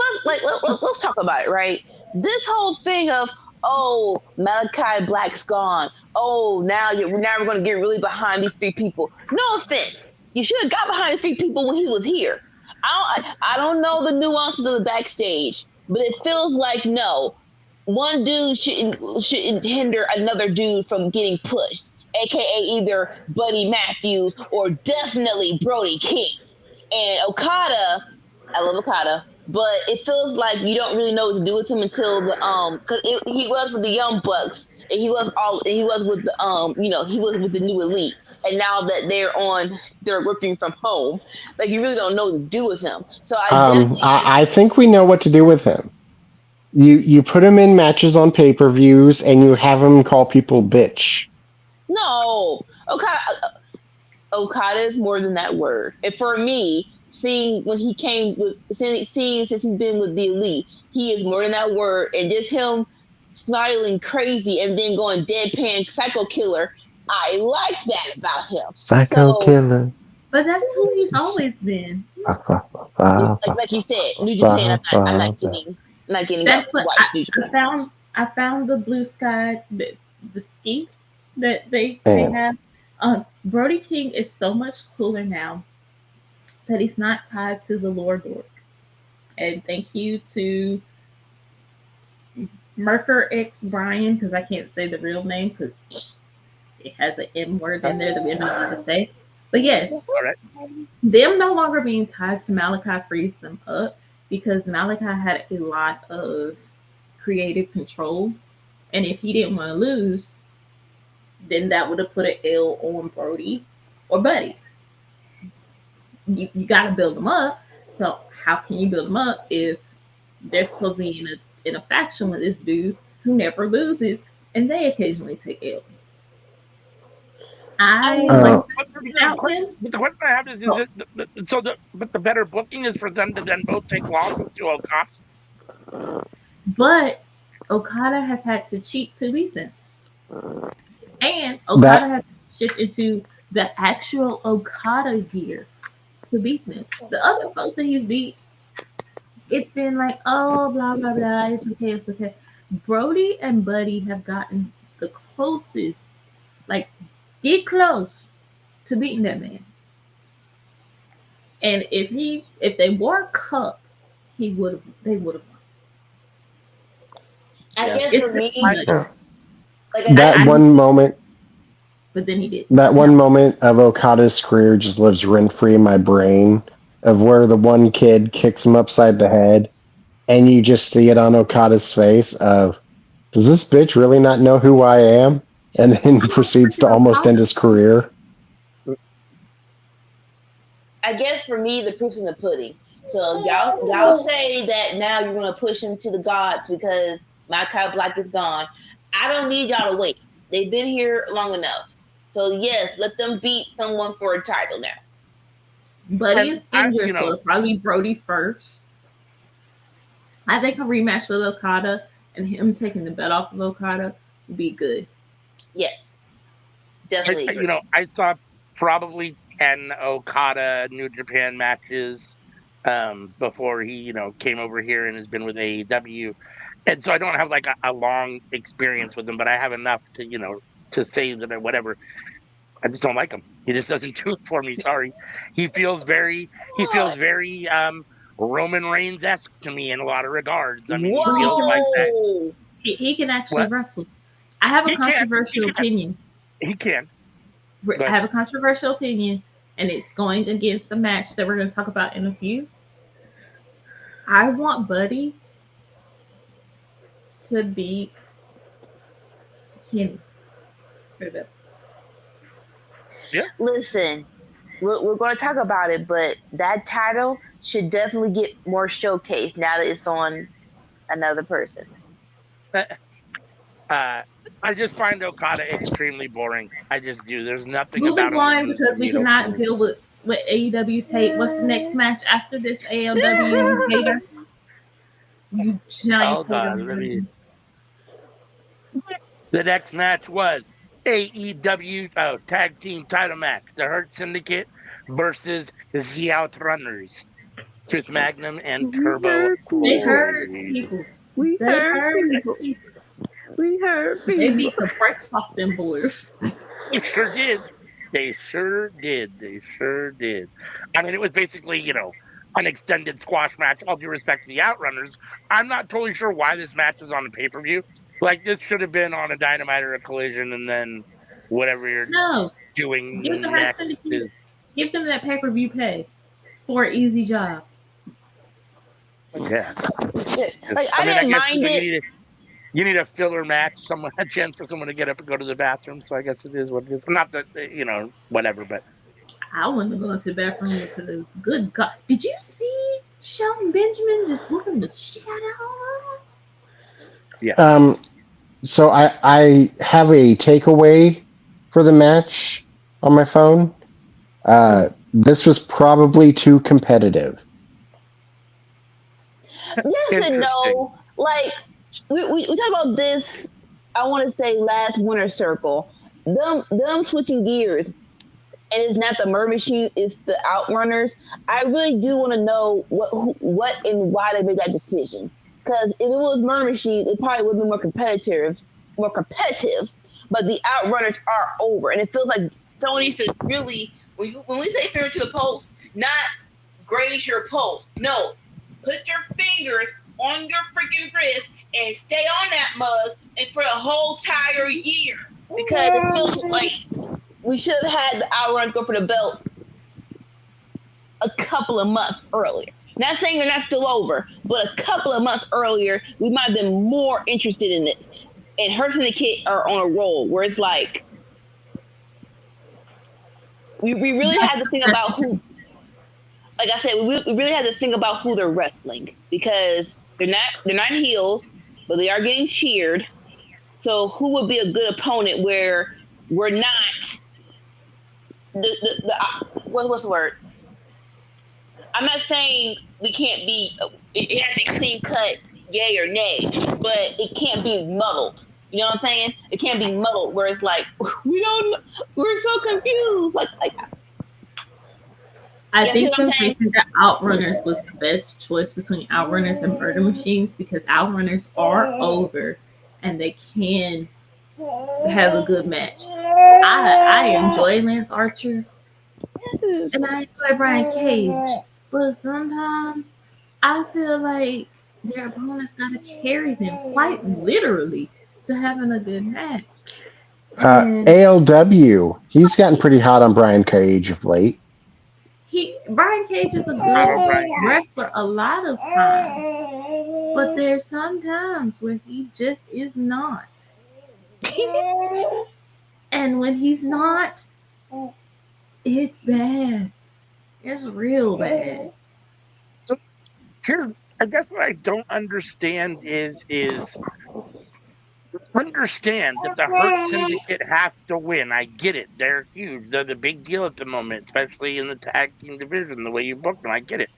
let's talk about it, right? This whole thing of, oh, Malachi Black's gone. Oh, now we're going to get really behind these three people. No offense, you should have got behind the three people when he was here. I don't know the nuances of the backstage, but it feels like, no, one dude shouldn't hinder another dude from getting pushed, aka either Buddy Matthews or definitely Brody King. And Okada, I love Okada, but it feels like you don't really know what to do with him until because he was with the Young Bucks, and he was with the he was with the New Elite, and now that they're working from home, like, you really don't know what to do with him. So I definitely I think we know what to do with him. You put him in matches on pay-per-views and you have him call people bitch. no Okada is more than that word. And for me, seeing when he came with seeing since he's been with the Elite, he is more than that word. And just him smiling crazy and then going deadpan psycho killer, I like that about him. Psycho So, killer. But that's who he's always been. like you said, New Japan. I'm not getting up That's to what watch New I Japan. found. I found the blue sky, the ski that they Yeah. have. Brody King is so much cooler now that he's not tied to the Lord Dork. And thank you to Merker X Brian, because I can't say the real name because it has an M word in there that we don't know how to say. But yes, All right. them no longer being tied to Malachi frees them up because Malachi had a lot of creative control. And if he didn't want to lose, then that would have put an L on Brody or Buddy. You got to build them up. So how can you build them up if they're supposed to be in a faction with this dude who never loses and they occasionally take L's? I like out him. But the question I have is but the better booking is for them to then both take losses to Okada. But Okada has had to cheat to beat them. And Okada That has to shift into the actual Okada gear to beat them. The other folks that he's beat, it's been like, oh, blah, blah, blah. It's okay, it's okay. Brody and Buddy have gotten the closest, like, get close to beating that man. And if they wore cup, they would have won. I guess It's for me, yeah. like That I one moment. but then he did. That one moment of Okada's career just lives rent free in my brain of where the one kid kicks him upside the head, and you just see it on Okada's face of, does this bitch really not know who I am? And then proceeds to almost end his career. I guess for me, the proof's in the pudding. So y'all say that now you're gonna push him to the gods because Malachi Black is gone. I don't need y'all to wait. They've been here long enough. So yes, let them beat someone for a title now. Buddy is injured, so it'll probably be Brody first. I think a rematch with Okada and him taking the belt off of Okada would be good. Yes, definitely. I thought probably 10 Okada New Japan matches before he, came over here and has been with AEW. And so I don't have like a long experience with him, but I have enough to, to say that whatever. I just don't like him. He just doesn't do it for me. Sorry. He feels very Roman Reigns-esque to me in a lot of regards. I mean, he feels like that. He can actually wrestle. I have a controversial opinion. He can. I have a controversial opinion, and it's going against the match that we're going to talk about in a few. I want Buddy to beat Kenny. Yeah. Listen, we're going to talk about it, but that title should definitely get more showcase now that it's on another person. I just find Okada extremely boring. I just do. There's nothing Moving about on because we cannot deal with AEW's hate. What's the next match after this ALW hater? You giant hater. The next match was AEW tag team title match. The Hurt Syndicate versus the Outrunners. Truth Magnum and Turbo. They hurt people. We hurt people. We hurt people. They beat the brakes off them boys. They sure did. They sure did. They sure did. I mean, it was basically, an extended squash match. All due respect to the Outrunners. I'm not totally sure why this match was on a pay-per-view. Like, this should have been on a Dynamite or a Collision, and then whatever you're doing next. Give them that pay-per-view pay for an easy job. Yeah. Like, I didn't mind it. You need a filler match, a chance for someone to get up and go to the bathroom. So I guess it is what it is. Not that, whatever, but. I wouldn't go into the bathroom because, good God. Did you see Shelton Benjamin just whooping the shit out of him? Yeah. So I have a takeaway for the match on my phone. This was probably too competitive. Yes and no. Like, we talked about this, I want to say last Winter Circle. Them switching gears, and it's not the Murder Machine, it's the Outrunners. I really do want to know what and why they made that decision. Because if it was Murder Machine, it probably would have been more competitive. But the Outrunners are over, and it feels like someone needs to really, when we say finger to the pulse, not graze your pulse. No, put your fingers on your freaking wrist and stay on that mug and for the whole entire year, because it feels like we should have had the Outrunners go for the belt a couple of months earlier. Not saying they're not still over, but a couple of months earlier, we might have been more interested in this. And Hurt Syndicate are on a roll where it's like we really had to think about who. Like I said, we really had to think about who they're wrestling, because they're not heels, but they are getting cheered. So who would be a good opponent where we're not what's the word? I'm not saying we can't be. It has to be clean cut, yay or nay, but it can't be muddled. You know what I'm saying? It can't be muddled where it's like we're so confused. Like I think the reason that Outrunners was the best choice between Outrunners and Murder Machines, because Outrunners are over and they can have a good match. I enjoy Lance Archer and I enjoy Brian Cage, but sometimes I feel like their opponents gotta carry them quite literally to having a good match. And ALW, he's gotten pretty hot on Brian Cage of late. Brian Cage is a Not on Brian good wrestler a lot of times, but there's some times when he just is not. And when he's not, it's bad. It's real bad. So here, I guess what I don't understand is understand that the Hurt Syndicate have to win. I get it. They're huge. They're the big deal at the moment, especially in the tag team division, the way you book them. I get it.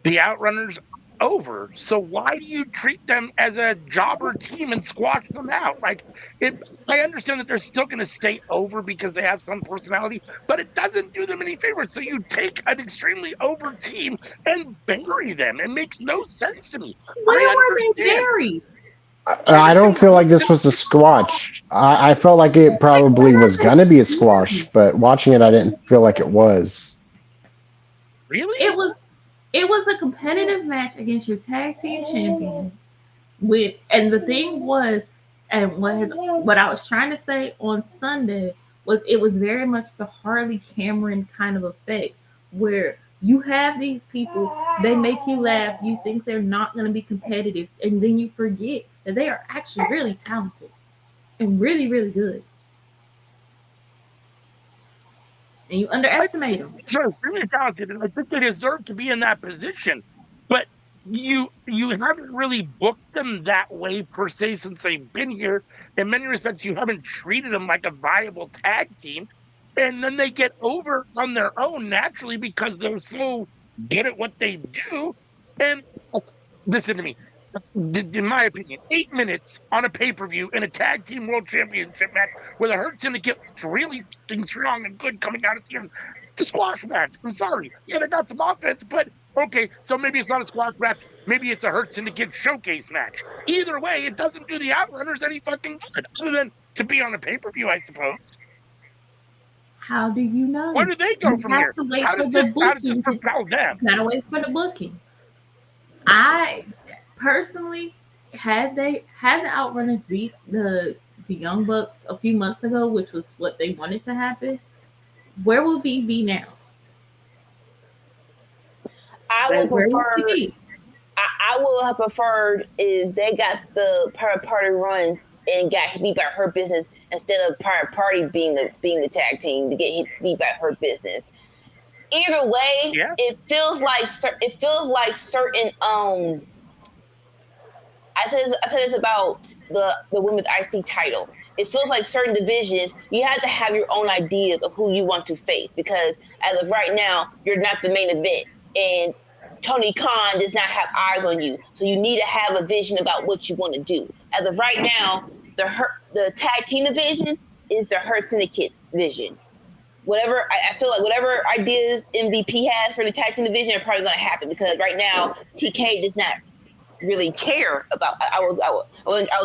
The Outrunners over. So why do you treat them as a jobber team and squash them out? Like it I understand that they're still gonna stay over because they have some personality, but it doesn't do them any favors. So you take an extremely over team and bury them. It makes no sense to me. I Where were they understand. buried? I don't feel like this was a squash. I felt like it Like, probably where was are going to be a they buried? squash, but watching it, I didn't feel like it was. Really? It was a competitive match against your tag team champions. And the thing was, and what I was trying to say on Sunday was it was very much the Harley Cameron kind of effect where you have these people, they make you laugh, you think they're not going to be competitive, and then you forget that they are actually really talented and really, really good. And you I underestimate them. Sure, really talented, and I think they deserve to be in that position. But you haven't really booked them that way per se since they've been here. In many respects, you haven't treated them like a viable tag team, and then they get over on their own naturally because they're so good at what they do. And listen to me. In my opinion, 8 minutes on a pay-per-view in a tag team world championship match where the Hurt Syndicate looks really fucking strong and good coming out at the end. It's a squash match. I'm sorry. Yeah, they got some offense, but okay, so maybe it's not a squash match. Maybe it's a Hurt Syndicate showcase match. Either way, it doesn't do the Outrunners any fucking good, other than to be on a pay-per-view, I suppose. How do you Where know? do they go You from have here? to wait for the How does this booking. propel them? You gotta wait for the booking. I personally had the Outrunners beat the Young Bucks a few months ago, which was what they wanted to happen. Where will we be now? I would Where will we prefer. be? I would have preferred if they got the Pirate Party runs and got beat by Hurt Business instead of Pirate Party being the tag team to get beat by Hurt Business. Either way, Yeah, it feels like certain I said this about the women's IC title. It feels like certain divisions you have to have your own ideas of who you want to face because as of right now you're not the main event and Tony Khan does not have eyes on you, so you need to have a vision about what you want to do. As of right now, the tag team division is the Hurt Syndicate's vision. I feel like whatever ideas MVP has for the tag team division are probably going to happen because right now TK does not really care about. I was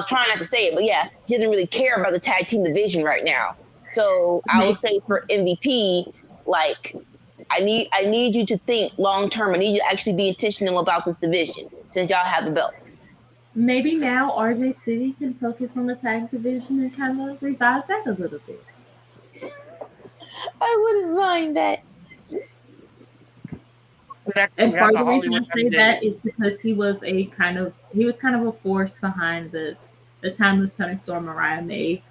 trying not to say it, but yeah, he doesn't really care about the tag team division right now. So I would Maybe, say for MVP, like I need you to think long term. I need you to actually be intentional about this division since y'all have the belts. maybe now RJ City can focus on the tag division and kind of revive that a little bit. I wouldn't mind that. next And we have part of the the reason I Hollywood say that Undead. is because he was kind of a force behind the timeless Tony Storm Mariah May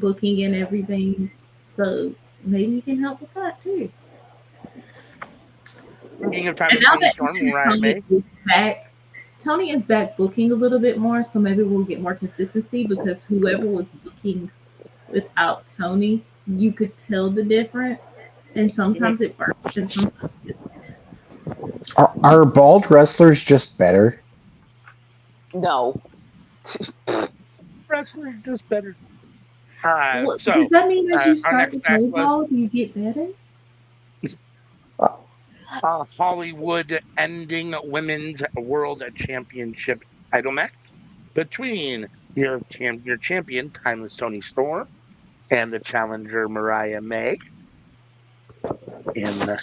booking and everything. So maybe he can help with that too. Speaking of time And with now Tony that Storm and Mariah Tony May, is back, Tony is back booking a little bit more, so maybe we'll get more consistency because whoever was booking without Tony, you could tell the difference. And sometimes it works, and sometimes Are bald wrestlers just better? No, wrestlers just better. does So that mean as you our start next to match play was ball, you get better? Uh, Hollywood ending women's world championship title match between your champion Timeless Tony Storm and the challenger Mariah May, in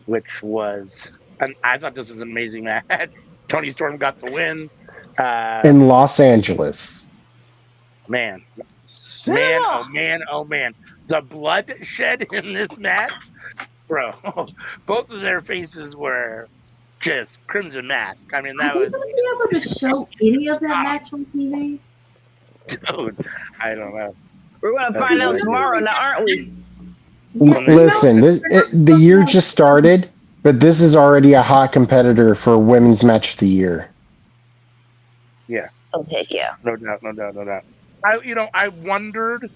which was and I thought this was an amazing match. Tony Storm got the win. Uh, in Los Angeles. man, Man, oh man, oh man. The bloodshed in this match, bro. Both of their faces were just crimson mask. I mean, Are that they was, going to be able to show any of that match on TV? dude, I don't know. We're gonna That's find out what it tomorrow, is. now, aren't we? Yeah, Listen, the year just started, but this is already a hot competitor for Women's Match of the Year. Yeah, Oh heck yeah! no doubt, no doubt, no doubt. I wondered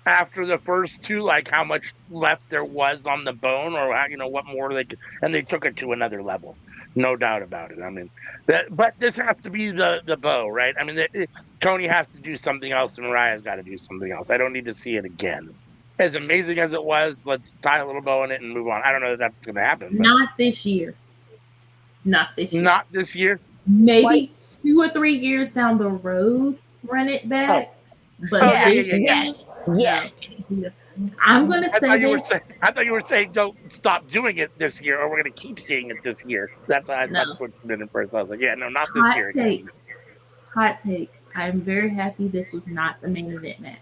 after the first two, like how much left there was on the bone, or how, what more they could, and they took it to another level, no doubt about it. I mean, but this has to be the bow, right? I mean, Tony has to do something else, and Mariah's got to do something else. I don't need to see it again. As amazing as it was, let's tie a little bow in it and move on. I don't know if that's going to happen, but not this year. Not this year. not this year. Maybe 2 or 3 years down the road, run it back. But Oh, yeah. Yes. No. I'm gonna I say thought you were this. saying. I thot you were saying don't stop doing it this year, or we're going to keep seeing it this year. That's what you did at first. I was like, yeah, no, not this year. Hot take. I'm very happy this was not the main event match.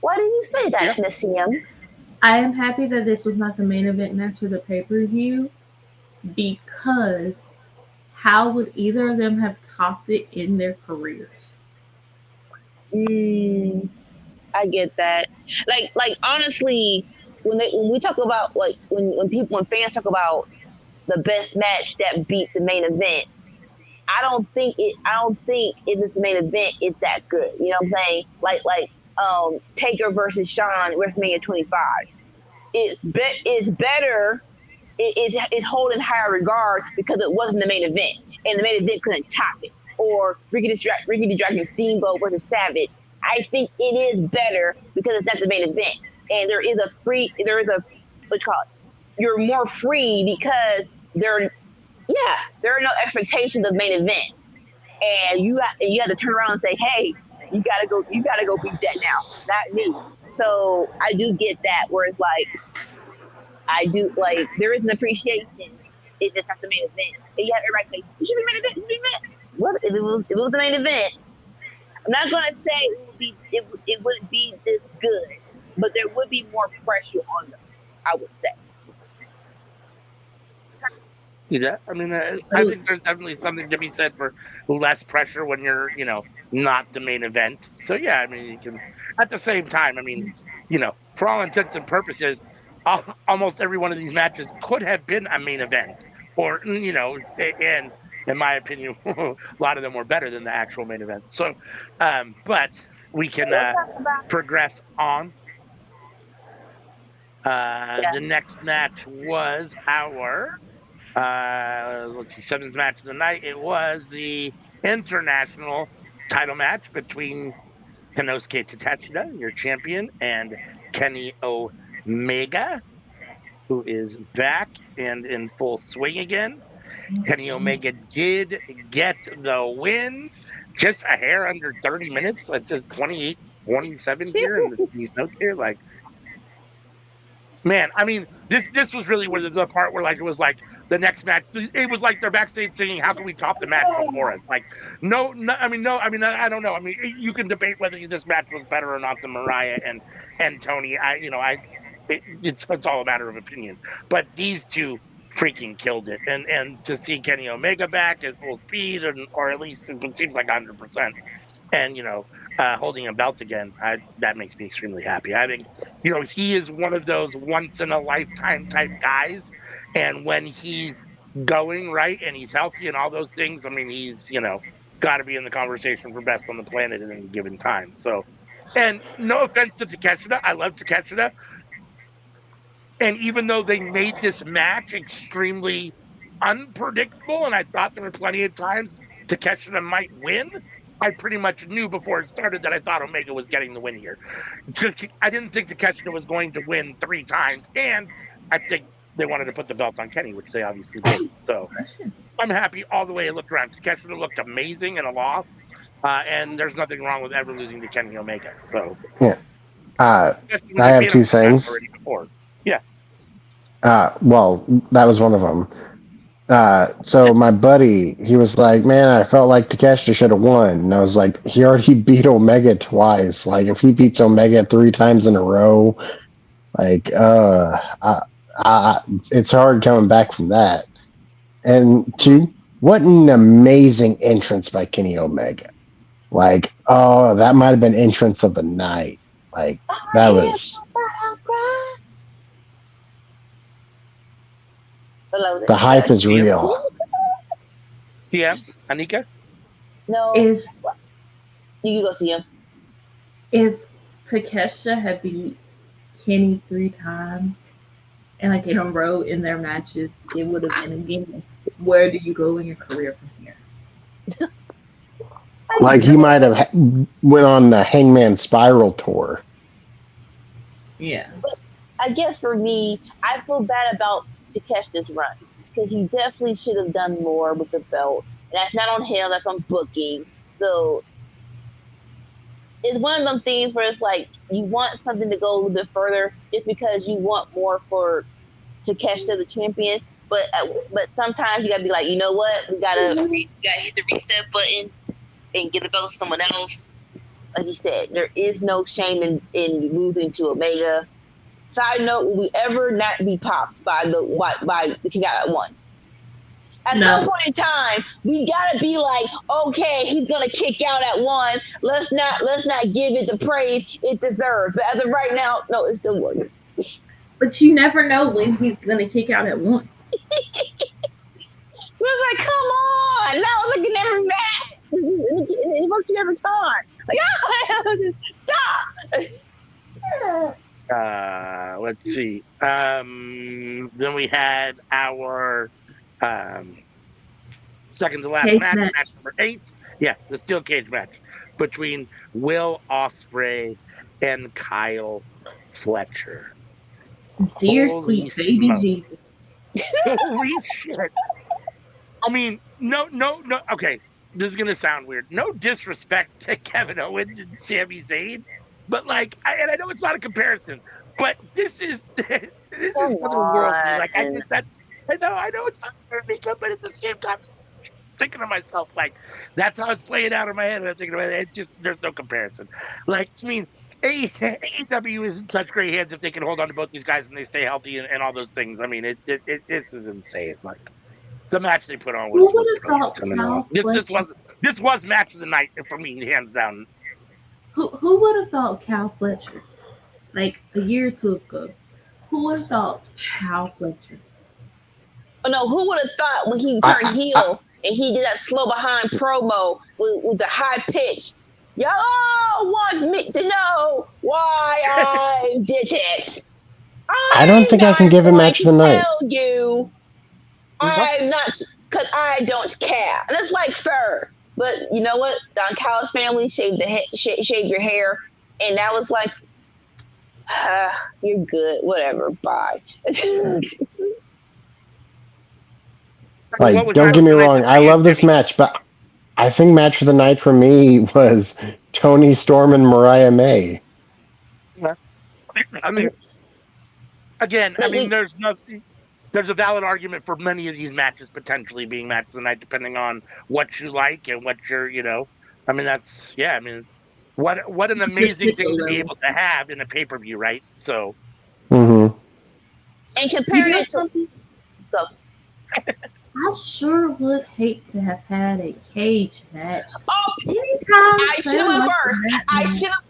Why do you say that, Miss Sim? I am happy that this was not the main event match of the pay-per-view, because how would either of them have topped it in their careers? I get that. Like honestly, when we talk about, like, when fans talk about the best match that beat the main event, I don't think it is the main event is that good. You know what I'm saying? Like Taker versus Shawn WrestleMania 25. It's better. It's holding higher regard because it wasn't the main event, and the main event couldn't top it. Or Ricky the Dragon Steamboat versus Savage. I think it is better because it's not the main event, and there is a what you call it? You're more free because there are no expectations of main event, and you have to turn around and say, hey, you gotta go beat that now, not me. So I do get that, where it's like, I do, like, there is an appreciation if it's not the main event. And you have everybody say, it should be main event, it should be main event. If it was the main event, I'm not gonna say it wouldn't be this good, but there would be more pressure on them, I would say. Yeah, I mean, I think there's definitely something to be said for less pressure when you're, not the main event. So yeah, I mean, you can. At the same time, I mean, for all intents and purposes, almost every one of these matches could have been a main event, or and in my opinion, a lot of them were better than the actual main event. So, but we can progress on. The next match was our let's see, seventh match of the night. It was the international title match between Konosuke Takeshita, your champion, and Kenny Omega, who is back and in full swing again. Kenny Omega did get the win, just a hair under 30 minutes. It says 28-27 here in these notes here. Like, man, I mean, this was really where the part where, like, it was like the next match. It was like they're backstage thinking, "How can we top the match before us?" Like, no. I mean, I don't know. I mean, you can debate whether this match was better or not than Mariah and Tony. It's all a matter of opinion. But these two freaking killed it, and to see Kenny Omega back at full speed, or at least it seems like 100%. And holding a belt again, that makes me extremely happy. I think he is one of those once in a lifetime type guys, and when he's going right and he's healthy and all those things, I mean, he's got to be in the conversation for best on the planet at any given time. So, and no offense to Takeshita, I love Takeshita, and even though they made this match extremely unpredictable, and I thought there were plenty of times Takeshita might win, I pretty much knew before it started that I thought Omega was getting the win here. I didn't think Takeshita was going to win 3 times, and I think they wanted to put the belt on Kenny, which they obviously did. So I'm happy all the way it looked around. Takeshita looked amazing in a loss, and there's nothing wrong with ever losing to Kenny Omega. So yeah, I have 2 things. Already before. Yeah. Well, that was one of them. So my buddy, he was like, "Man, I felt like Takeshita should have won." And I was like, "He already beat Omega twice. Like, if he beats Omega 3 times in a row, like, I, it's hard coming back from that." And two, what an amazing entrance by Kenny Omega. Like, oh, that might have been entrance of the night. Like, that was the hype is Yeah. real. Yeah, Anika? No, If you can go see him. if Takesha had beat Kenny 3 times and like in a row in their matches, it would have been again. Where do you go in your career from here? Like, he might have went on the Hangman Spiral tour. Yeah. I guess for me, I feel bad about Takesha's run because he definitely should have done more with the belt. And that's not on him; that's on booking. So it's one of them things where it's like you want something to go a little bit further just because you want more for Takesha, the champion. But sometimes you gotta be like, you know what? We gotta hit the reset button and get the belt to someone else. Like you said, there is no shame in losing to Omega. Side note: will we ever not be popped by the kick out at one? At some point in time, we gotta be like, okay, he's gonna kick out at one. Let's not give it the praise it deserves. But as of right now, no, it still works. But you never know when he's gonna kick out at one. It was like, come on! Now look at every match. It works every time. Like, stop! Let's see. Then we had our second to last match number 8. Yeah, the steel cage match between Will Ospreay and Kyle Fletcher. Dear sweet baby Jesus. Holy shit. I mean, no. Okay, this is gonna sound weird. No disrespect to Kevin Owens and Sami Zayn, but like, I know it's not a comparison, but this is otherworldly. Like, I know it's not Mika, but at the same time, I'm thinking to myself, like, that's how it's playing out in my head. I'm thinking about it. There's no comparison. Like, I mean, AEW is in such great hands if they can hold on to both these guys and they stay healthy and all those things. I mean, this is insane. Like, the match they put on was. Who would have thought Cal This was match of the night for me, hands down. Who would have thought Cal Fletcher, like a year or two ago? Who would have thought Cal Fletcher? Oh no, who would have thought when he turned heel and he did that slow behind promo with the high pitch? Y'all want me to know why I did it. I don't think I can give him match of the night. Tell you, I'm not, because I don't care. And it's like, sir, but you know what? Don Callis family shaved your hair, and that was like, you're good, whatever, bye. Like, don't get me wrong, I love this match, but I think match of the night for me was Tony Storm and Mariah May. I mean, again, there's a valid argument for many of these matches potentially being match of the night, depending on what you like and what you're, I mean, what an amazing thing to be able to have in a pay-per-view, right? So. Mm-hmm. And comparing it to... Go. I sure would hate to have had a cage match. Oh, I should have went first. I should have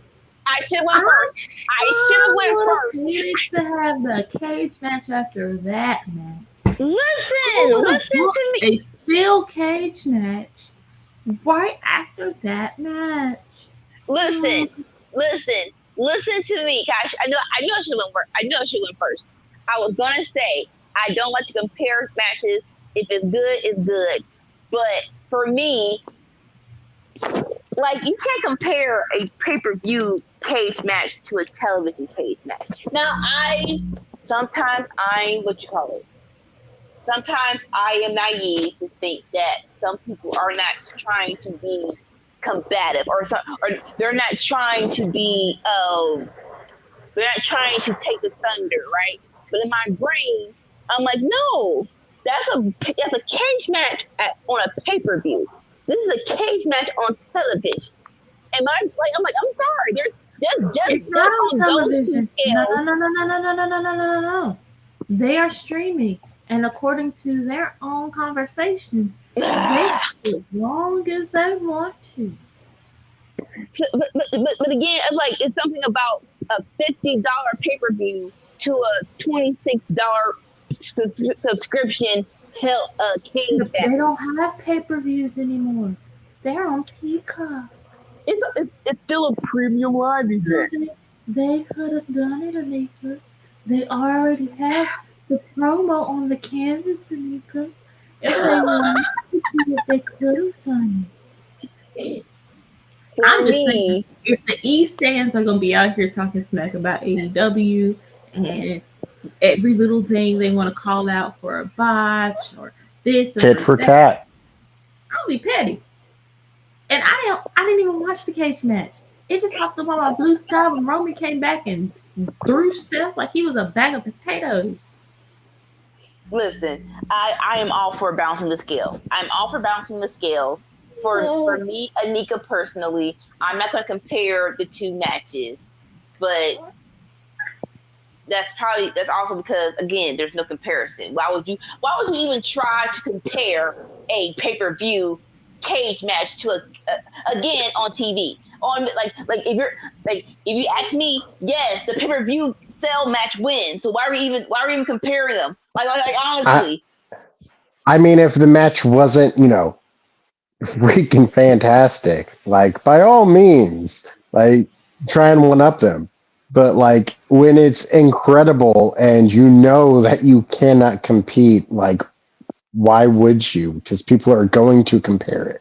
went first. Needed to have the cage match after that match. Listen to me. A steel cage match right after that match. Listen to me, gosh. I know I should have went first. I was gonna say I don't like to compare matches. If it's good, it's good. But for me, like, you can't compare a pay-per-view cage match to a television cage match. Now, sometimes I am naive to think that some people are not trying to be combative, or they're not trying to be, they're not trying to take the thunder, right? But in my brain, I'm like, no, That's a cage match on a pay-per-view. This is a cage match on television. And I'm sorry. There's It's just not on on those two television. No, scales. no, no, no, no, no, no, no, no, no, no, no. They are streaming, and according to their own conversations, they as long as they want to. But again, it's something about a $50 pay-per-view to a $26 subscription cage But match. they don't have pay-per-views anymore. They're on Peacock. It's still a premium live So event. they could have done it, Anika. They already have the promo on the canvas, Anika. If they wanted to do it, they could have done it. For I'm just saying, me, if the E stands are gonna be out here talking smack about AEW and every little thing they want to call out for a botch or this or Tit for for that, tat. I'll be petty. And I didn't even watch the cage match. It just popped up on my blue sky when Roman came back and threw Seth like he was a bag of potatoes. listen, I am all for bouncing the scales. I'm all for bouncing the scales. For me, Anika personally, I'm not going to compare the two matches, but that's also because again, there's no comparison. Why would you even try to compare a pay-per-view cage match to again on TV? On if you ask me, yes, the pay-per-view cell match wins. So why are we even comparing them? Honestly. I mean, if the match wasn't, freaking fantastic, like by all means, like try and one up them. But like when it's incredible and you know that you cannot compete, like why would you? Because people are going to compare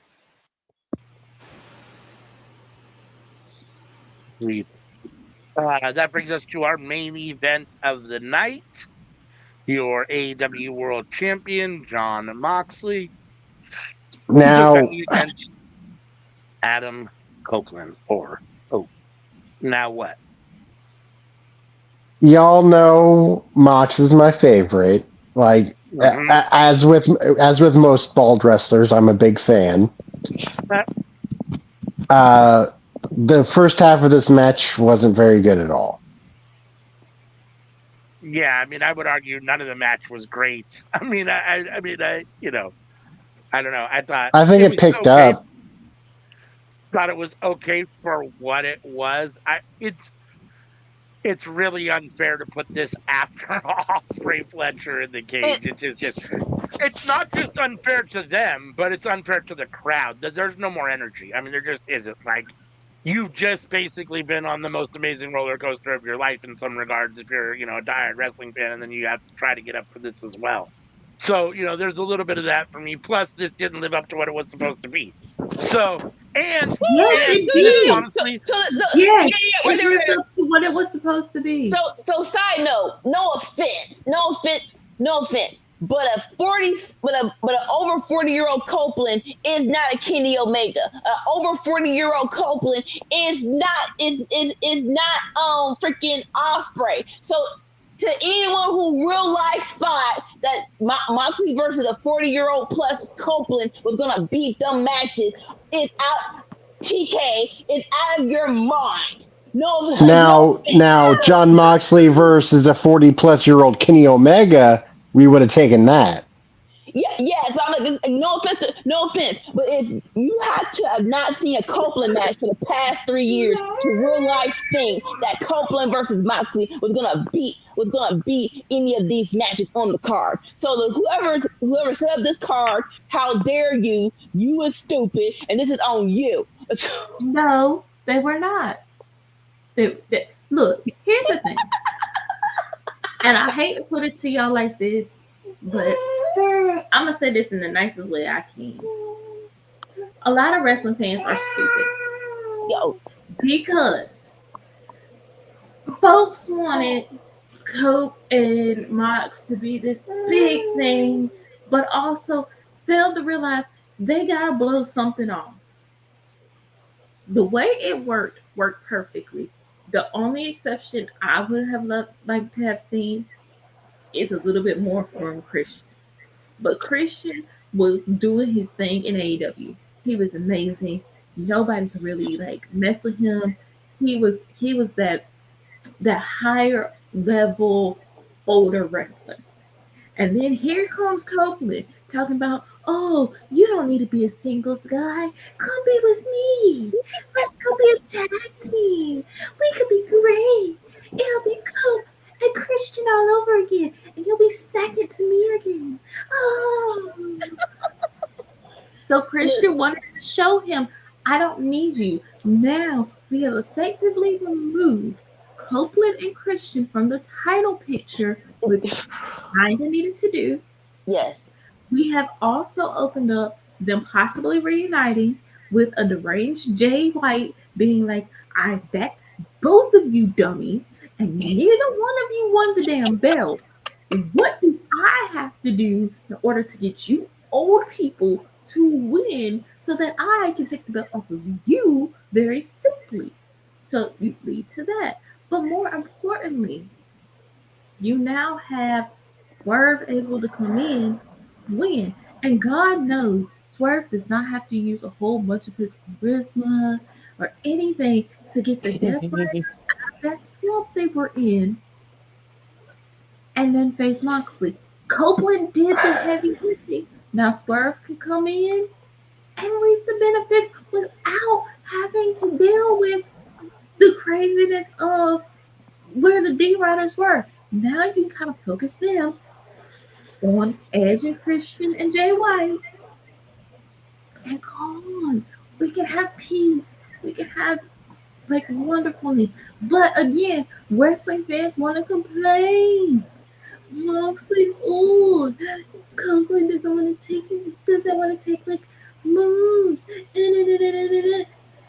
it. That brings us to our main event of the night. Your AEW World Champion, Jon Moxley, Now, defending against Adam Copeland. Now what? y'all know Mox is my favorite. Like as with most bald wrestlers, I'm a big fan. The first half of this match wasn't very good at all. Yeah, I mean, I would argue none of the match was great. I mean, I don't know. I thought I think it picked up. Thought it was okay for what it was. It's really unfair to put this after Ospreay Fletcher in the cage. It's not just unfair to them, but it's unfair to the crowd. There's no more energy. I mean, there just isn't. Like, you've just basically been on the most amazing roller coaster of your life in some regards if you're, a diehard wrestling fan, and then you have to try to get up for this as well. So, there's a little bit of that for me. Plus, this didn't live up to what it was supposed to be. So, yes, it did. Honestly, it lived up to what it was supposed to be. So side note, no offense, but an over 40-year-old Copeland is not a Kenny Omega. An over 40-year-old Copeland is not freaking Ospreay. So to anyone who real life thought that Moxley versus a 40-year-old plus Copeland was gonna beat them matches, it's out. TK is out of your mind. Now, Jon Moxley versus a 40-plus-year-old Kenny Omega, we would have taken that. Yes, but I'm like, no offense, but if you have to have not seen a Copeland match for the past 3 years to real life think that Copeland versus Moxley was gonna beat any of these matches on the card. So whoever set up this card, how dare you? You was stupid, and this is on you. No, they were not. Look, here's the thing, and I hate to put it to y'all like this, but I'm gonna say this in the nicest way I can. A lot of wrestling fans are stupid. Because folks wanted Coke and Mox to be this big thing, but also failed to realize they gotta blow something off. The way it worked perfectly. The only exception I would have liked to have seen is a little bit more from Christian. But Christian was doing his thing in AEW. He was amazing. Nobody could really like mess with him. He was that higher level older wrestler. And then here comes Copeland talking about, oh, you don't need to be a singles guy. Come be with me. Let's go be a tag team. We could be great. It'll be Cope and Christian all over again. And you'll be second to me again. Oh. So Christian wanted to show him, I don't need you. Now we have effectively removed Copeland and Christian from the title picture, which kind of needed to do. Yes. We have also opened up them possibly reuniting with a deranged Jay White being like, I backed both of you dummies, and neither one of you won the damn belt. What do I have to do in order to get you old people to win so that I can take the belt off of you very simply? So you lead to that. But more importantly, you now have Swerve able to come in, win. And God knows Swerve does not have to use a whole bunch of his charisma or anything to get the Death Riders out of that slump they were in and then face Moxley. Copeland did the heavy lifting. Now Swerve can come in and reap the benefits without having to deal with the craziness of where the D Riders were. Now you can kind of focus them on Edge and Christian and Jay White. And come on, we can have peace. We can have like wonderfulness. But again, wrestling fans want to complain. Moxley's old. Copeland doesn't want to take like moves.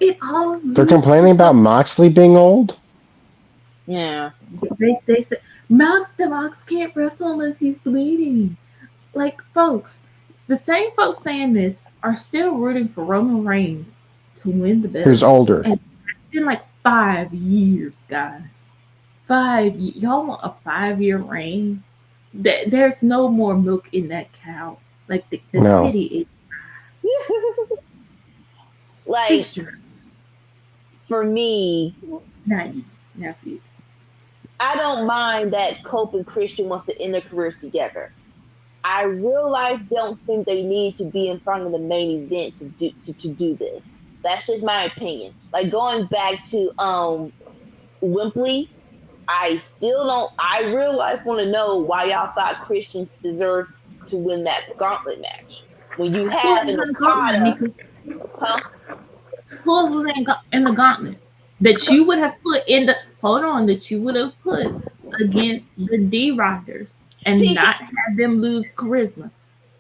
It all They're complaining about Moxley being old? Yeah. They say the Mox can't wrestle unless he's bleeding. Like folks, the same folks saying this are still rooting for Roman Reigns to win the belt. Who's older? And it's been like 5 years, guys. Y'all want a 5-year reign? There's no more milk in that cow. Like the No. titty is Like sister. for me, Not for you. I don't mind that Cope and Christian wants to end their careers together. I real life don't think they need to be in front of the main event to do this. That's just my opinion. Like going back to Wembley, I still don't. I real life want to know why y'all thought Christian deserved to win that gauntlet match when you have an Okada. Huh? Who was in the gauntlet that you would have put in the that you would have put against the D Riders and not have them lose charisma?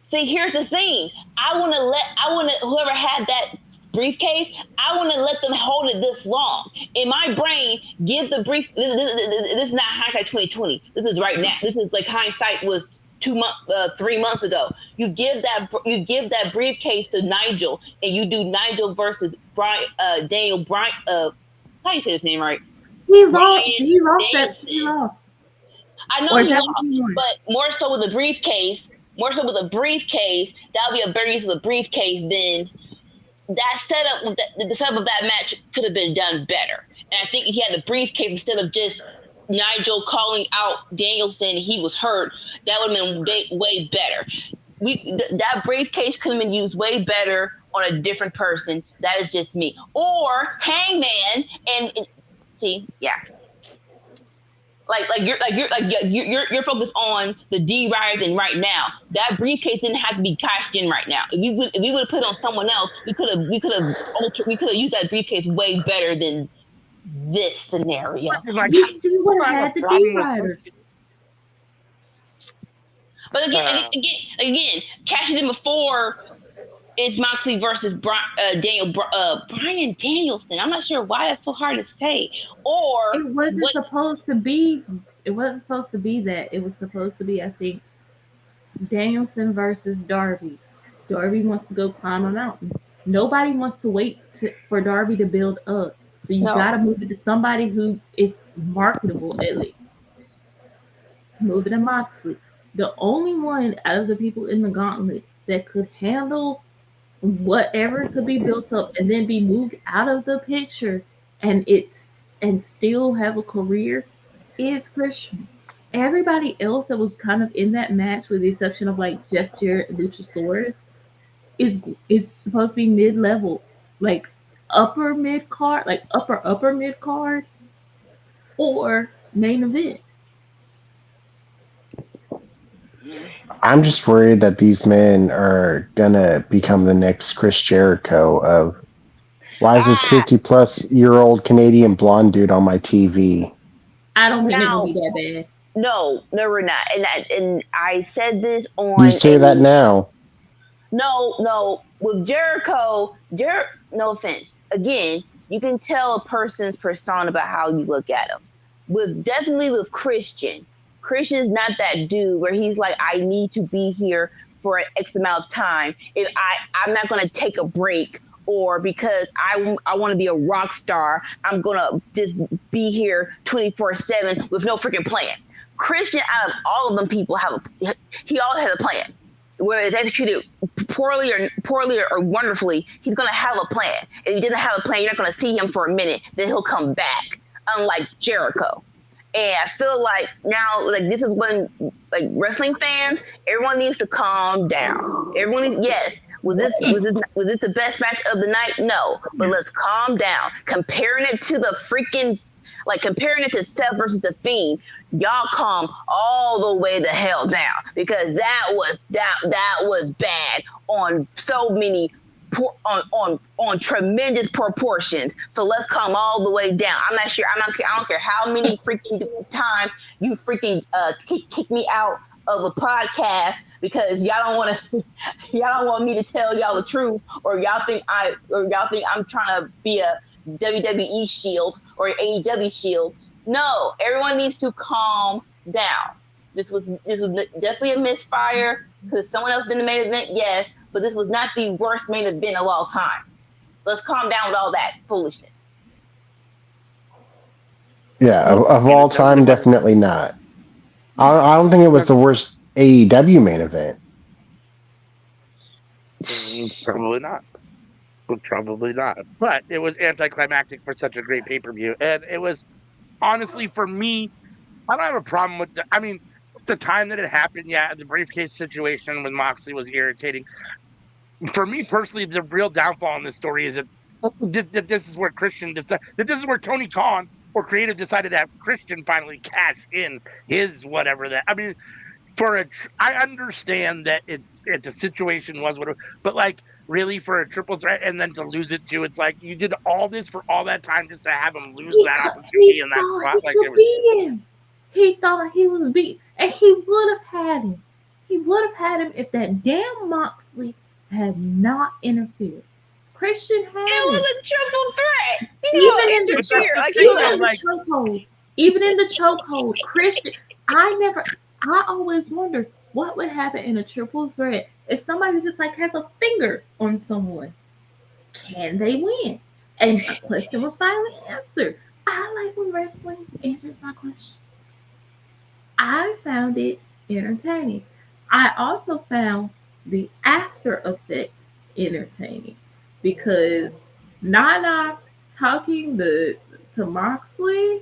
See, here's the thing. I want to whoever had that briefcase, I want to let them hold it this long. In my brain, give the brief. This is not hindsight 2020. This is right now. This is like hindsight was 3 months ago. You give that briefcase to Nigel, and you do Nigel versus Daniel Bryan. How do you say his name right? He lost. He lost. I know he lost, but more so with a briefcase. That would be a better use of the briefcase than that setup. The setup of that match could have been done better. And I think if he had the briefcase instead of just Nigel calling out Danielson, he was hurt, that would have been way better. That briefcase could have been used way better on a different person. That is just me. Or Hangman and see, yeah. You're focused on the D Riders and right now. That briefcase didn't have to be cashed in right now. If we would have put it on someone else, we could have used that briefcase way better than this scenario. You still would have had the D Riders. But again, cashing in before it's Moxley versus Brian Danielson. I'm not sure why that's so hard to say. Or it wasn't supposed to be. It wasn't supposed to be that. It was supposed to be, I think, Danielson versus Darby. Darby wants to go climb a mountain. Nobody wants to wait for Darby to build up. So you gotta move it to somebody who is marketable at least. Move it to Moxley. The only one out of the people in the gauntlet that could handle whatever could be built up and then be moved out of the picture and still have a career is Christian. Everybody else that was kind of in that match, with the exception of like Jeff Jarrett and Luchasaurus, is supposed to be mid level, like upper mid card, like upper mid card, or main event. I'm just worried that these men are gonna become the next Chris Jericho of why is this Ah, 50-plus-year-old Canadian blonde dude on my TV? I don't think they're gonna now, be that bad. no, we're not. And I said this You on say that a now. no with Jericho. No offense. Again, you can tell a person's persona by how you look at them. Definitely with Christian. Christian is not that dude where he's like, I need to be here for an X amount of time. If I'm not gonna take a break, or because I want to be a rock star, I'm gonna just be here 24/7 with no freaking plan. Christian, out of all of them people, he always has a plan. Whether it's executed poorly or wonderfully, he's gonna have a plan. If he doesn't have a plan, you're not gonna see him for a minute. Then he'll come back. Unlike Jericho, and I feel like now, like this is when, like wrestling fans, everyone needs to calm down. Yes. Was this the best match of the night? No, but let's calm down. Comparing it to Seth versus the Fiend, y'all calm all the way the hell down, because that was bad on so many on tremendous proportions. So let's calm all the way down. I'm not sure. I don't care how many freaking time you freaking kick me out of a podcast because y'all don't want to y'all don't want me to tell y'all the truth, or y'all think I'm trying to be a WWE Shield or AEW Shield. No, everyone needs to calm down. This was definitely a misfire because someone else been the main event, yes, but this was not the worst main event of all time. Let's calm down with all that foolishness. Yeah, of all time, definitely not. I don't think it was the worst AEW main event. Probably not. Probably not. But it was anticlimactic for such a great pay-per-view. And it was, honestly, for me, I don't have a problem with I mean, the time that it happened, yeah, the briefcase situation with Moxley was irritating. For me personally, the real downfall in this story is that this is where that this is where Tony Khan or creative decided to have Christian finally cash in his whatever that. I mean, I understand that the situation was what, but like really for a triple threat and then to lose it too, it's like you did all this for all that time just to have him lose that opportunity He in that thought spot. he Like it could was, beat him. He thought he was beat, and he would have had him. He would have had him if that damn Moxley had not interfered. Christian It had him. was a triple threat. Even in the but Interfere. Like, still even though, in the like chokehold, even in the chokehold, Christian. I always wondered what would happen in a triple threat if somebody just like has a finger on someone. Can they win? And a question was finally answered. I like when wrestling answers my questions. I found it entertaining. I also found the after effect entertaining because Nana talking to Moxley,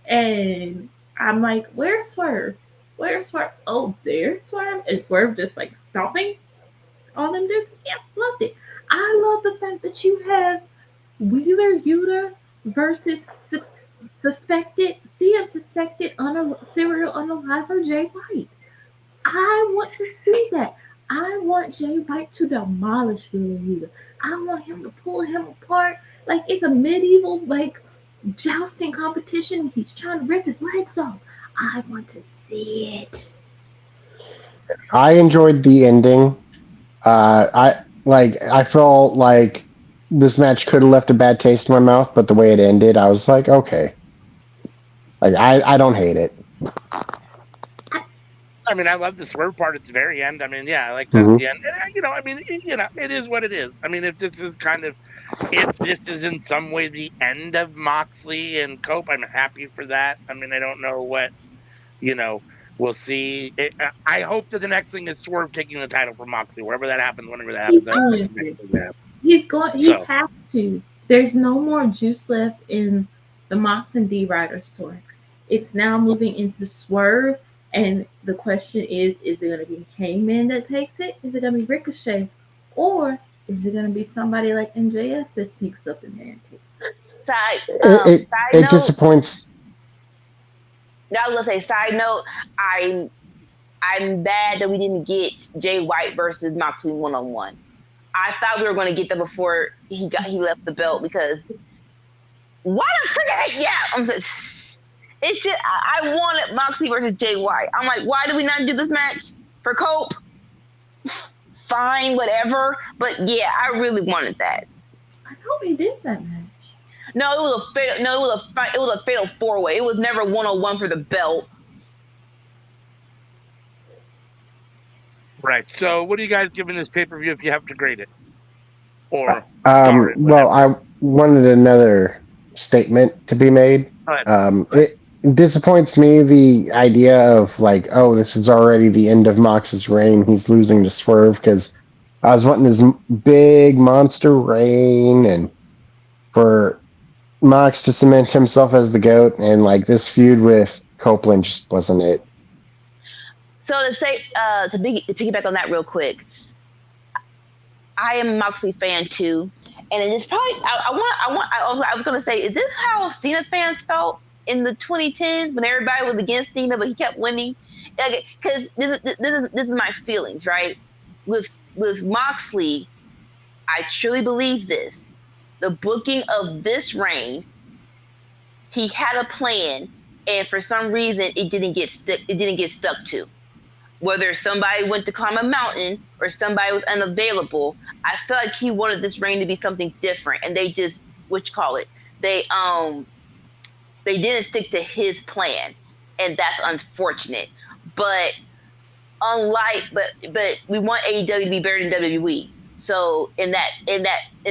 and I'm like, where's Swerve? Where's Swerve? Oh, there's Swerve. And Swerve just like stomping on them dudes. Yeah, loved it. I love the fact that you have Wheeler Yuta versus suspected serial unaliver Jay White. I want to see that. I want Jay White to demolish Wheeler Yuta. I want him to pull him apart like it's a medieval like jousting competition. He's trying to rip his legs off. I want to see it. I enjoyed the ending. I felt like this match could have left a bad taste in my mouth, but the way it ended, I was like, okay. Like I don't hate it. I mean, I love the Swerve part at the very end. I mean, yeah, I like that at Mm-hmm. the end. And, I mean, it is what it is. I mean, if this is in some way the end of Moxley and Cope, I'm happy for that. I mean, I don't know what, you know, We'll see. I hope that the next thing is Swerve taking the title from Moxley. Wherever that happens, whenever that happens, He's that's the going next thing to. that happens. He's going. He So has to. There's no more juice left in the Mox and D Rider story. It's now moving into Swerve, and the question is it going to be Hangman that takes it? Is it going to be Ricochet, or is it going to be somebody like MJF that sneaks up in there and takes it? Side It side note. disappoints. I was gonna say side note. I'm bad that we didn't get Jay White versus Moxley 1-on-1. I thought we were going to get that before he left the belt because why the frick? Yeah, it's just I wanted Moxley versus Jay White. I'm like, why do we not do this match for Cope? Fine, whatever. But yeah, I really wanted that. I thought we did that match. No, it was a fatal. No, it was a fatal 4-way. It was never 1-on-1 for the belt. right. So what are you guys giving this pay-per-view if you have to grade it or star it? Well, I wanted another statement to be made. It disappoints me the idea of like, oh, this is already the end of Mox's reign. He's losing to Swerve because I was wanting his big monster reign and for Mox to cement himself as the GOAT, and like this feud with Copeland just wasn't it. So to say to piggyback on that real quick, I am a Moxley fan too, and it's probably I was gonna say, is this how Cena fans felt in the 2010s when everybody was against Cena but he kept winning? Because this is my feelings, right? With Moxley, I truly believe this. The booking of this reign, he had a plan, and for some reason it didn't get stuck to. Whether somebody went to climb a mountain or somebody was unavailable, I feel like he wanted this reign to be something different, and they just they didn't stick to his plan, and that's unfortunate. But we want AEW to be better than WWE. So in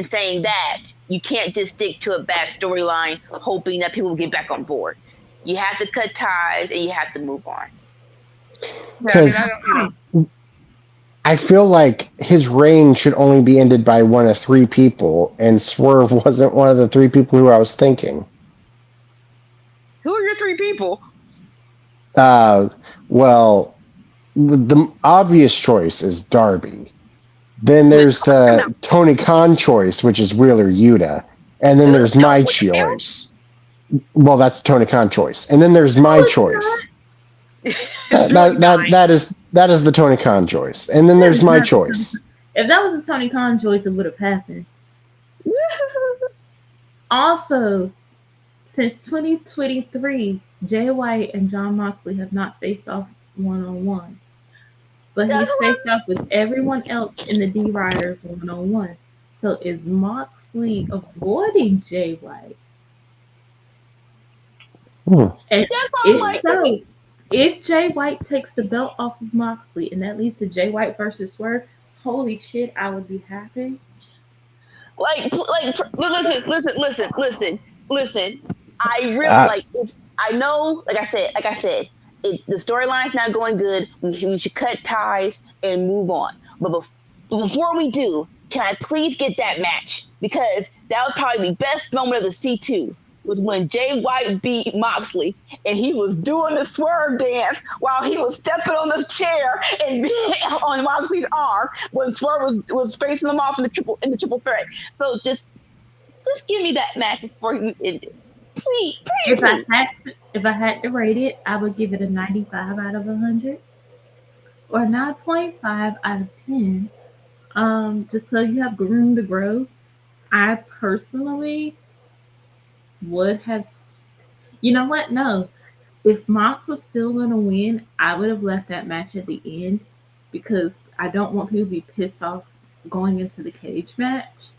saying that, you can't just stick to a bad storyline hoping that people will get back on board. You have to cut ties and you have to move on. Yeah, I feel like his reign should only be ended by one of three people, and Swerve wasn't one of the three people who I was thinking. Who are your three people? Well, the obvious choice is Darby. Then there's the Tony Khan choice, which is Wheeler Yuta. And then there's my choice. Well, that's Tony Khan choice. And then there's my choice. That is the Tony Khan choice. And then there's my choice. If that was the Tony Khan choice, it would have happened. Also, since 2023, Jay White and Jon Moxley have not faced off 1-on-1. But he's faced off with everyone else in the D Riders 1-on-1. So is Moxley avoiding Jay White? And if Jay White takes the belt off of Moxley and that leads to Jay White versus Swerve, holy shit, I would be happy. Listen. I really I know, like I said, the storyline's not going good. We should cut ties and move on. But before we do, can I please get that match? Because that was probably the best moment of the C2 was when Jay White beat Moxley and he was doing the swerve dance while he was stepping on the chair and on Moxley's arm when Swerve was facing him off in the triple threat. So just give me that match before you end it. Please. If I had to rate it, I would give it a 95 out of 100 or 9.5 out of 10. Just so you have room to grow. I personally would have. You know what? No. If Mox was still going to win, I would have left that match at the end because I don't want people to be pissed off going into the cage match.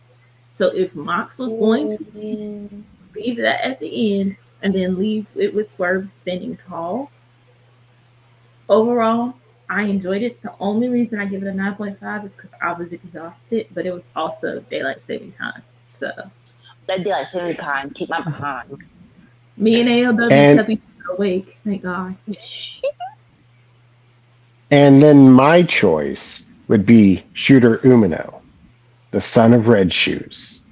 So if Mox was going to leave that at the end and then leave it with Swerve standing tall, overall, I enjoyed it. The only reason I give it a 9.5 is because I was exhausted, but it was also daylight saving time. So that daylight saving time keep my behind. Me and ALW kept each other awake, thank God. And then my choice would be Shooter Umino, the son of Red Shoes.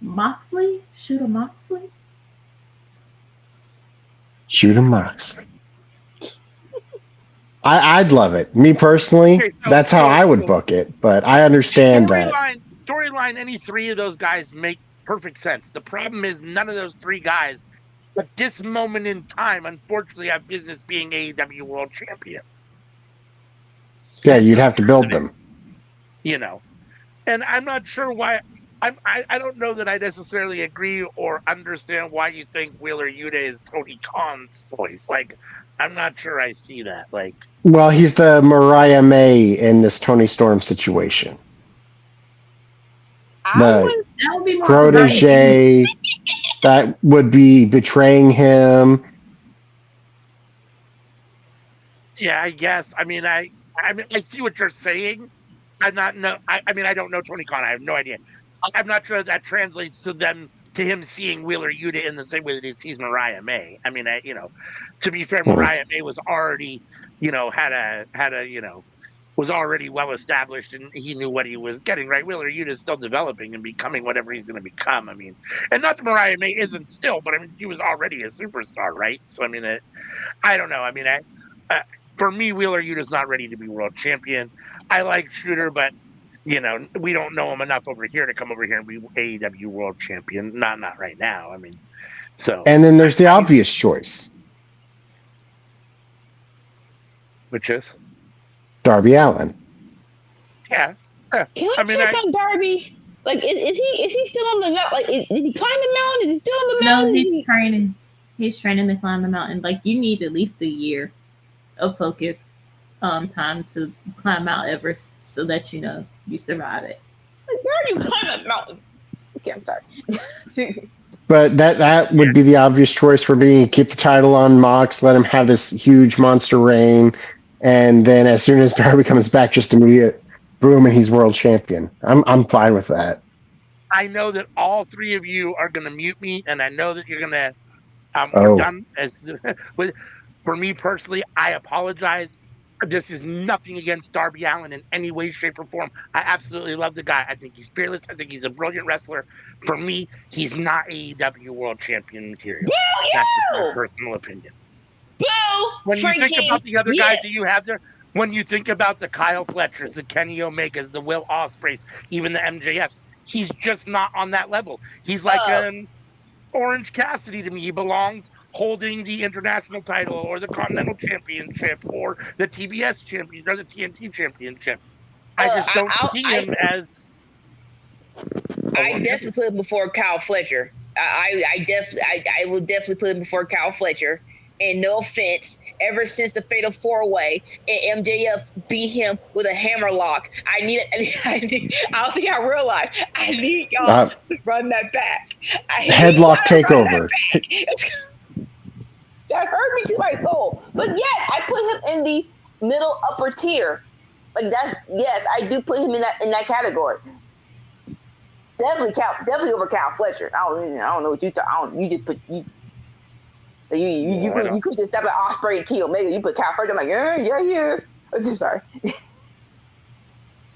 Moxley? Shooter Moxley? Shooter Moxley. I'd love it. Me personally, Okay, that's how I would book it. But I understand that. storyline, any three of those guys make perfect sense. The problem is none of those three guys at this moment in time, unfortunately, have business being AEW World Champion. Yeah, you'd have to build them. You know, and I'm not sure why. I don't know that I necessarily agree or understand why you think Wheeler Yuta is Tony Khan's voice. Like, I'm not sure I see that. Like, Well, he's the Mariah May in this Tony Storm situation. I The would. That would be more protege that would be betraying him. yeah, I guess. I mean, I see what you're saying. I don't know Tony Khan. I have no idea. I'm not sure that translates to him seeing Wheeler Yuta in the same way that he sees Mariah May. I mean, to be fair, Mariah May was already, was already well established and he knew what he was getting, right? Wheeler Yuta is still developing and becoming whatever he's going to become. I mean, and not that Mariah May isn't still, but I mean, he was already a superstar, right? So, I mean, I don't know. I mean, for me, Wheeler Yuta's not ready to be world champion. I like Shooter, but we don't know him enough over here to come over here and be AEW world champion. Not right now. I mean, so. And then there's the obvious choice, which is Darby Allin. Yeah. Can I check on Darby? Like, is he still on the mountain? Like, did he climb the mountain? Is he still on the mountain? No, he's training. He's training to climb the mountain. Like, you need at least a year of focus time to climb Mount Everest so that you survive it. Like, where do you climb that mountain? Okay, I'm sorry. But that would be the obvious choice for me. Keep the title on Mox, let him have this huge monster reign, and then as soon as Darby comes back, just immediate boom, and he's world champion. I'm fine with that. I know that all three of you are going to mute me, and I know that you're going to. We're done. For me personally, I apologize. This is nothing against Darby Allin in any way, shape, or form. I absolutely love the guy. I think he's fearless. I think he's a brilliant wrestler. For me, he's not AEW World Champion material. That's just my personal opinion. Boo! When you think about the other guys that you have there, when you think about the Kyle Fletchers, the Kenny Omegas, the Will Ospreys, even the MJFs, he's just not on that level. He's like an Orange Cassidy to me. He belongs holding the international title or the Continental Championship or the TBS Championship or the TNT Championship. I just don't see him as. I definitely put him before Kyle Fletcher. I will definitely put him before Kyle Fletcher. And no offense, ever since the Fatal 4-Way and MJF beat him with a hammerlock, I don't think I realized I need y'all to run that back. Headlock takeover. That hurt me to my soul. But yes, I put him in the middle upper tier. Like that. Yes, I do put him in that category. Definitely over Kyle Fletcher. I don't know what you thought. You just put you could just step at Ospreay and Kenny Omega. You put Kyle Fletcher. I'm like, yeah, he is. I'm sorry.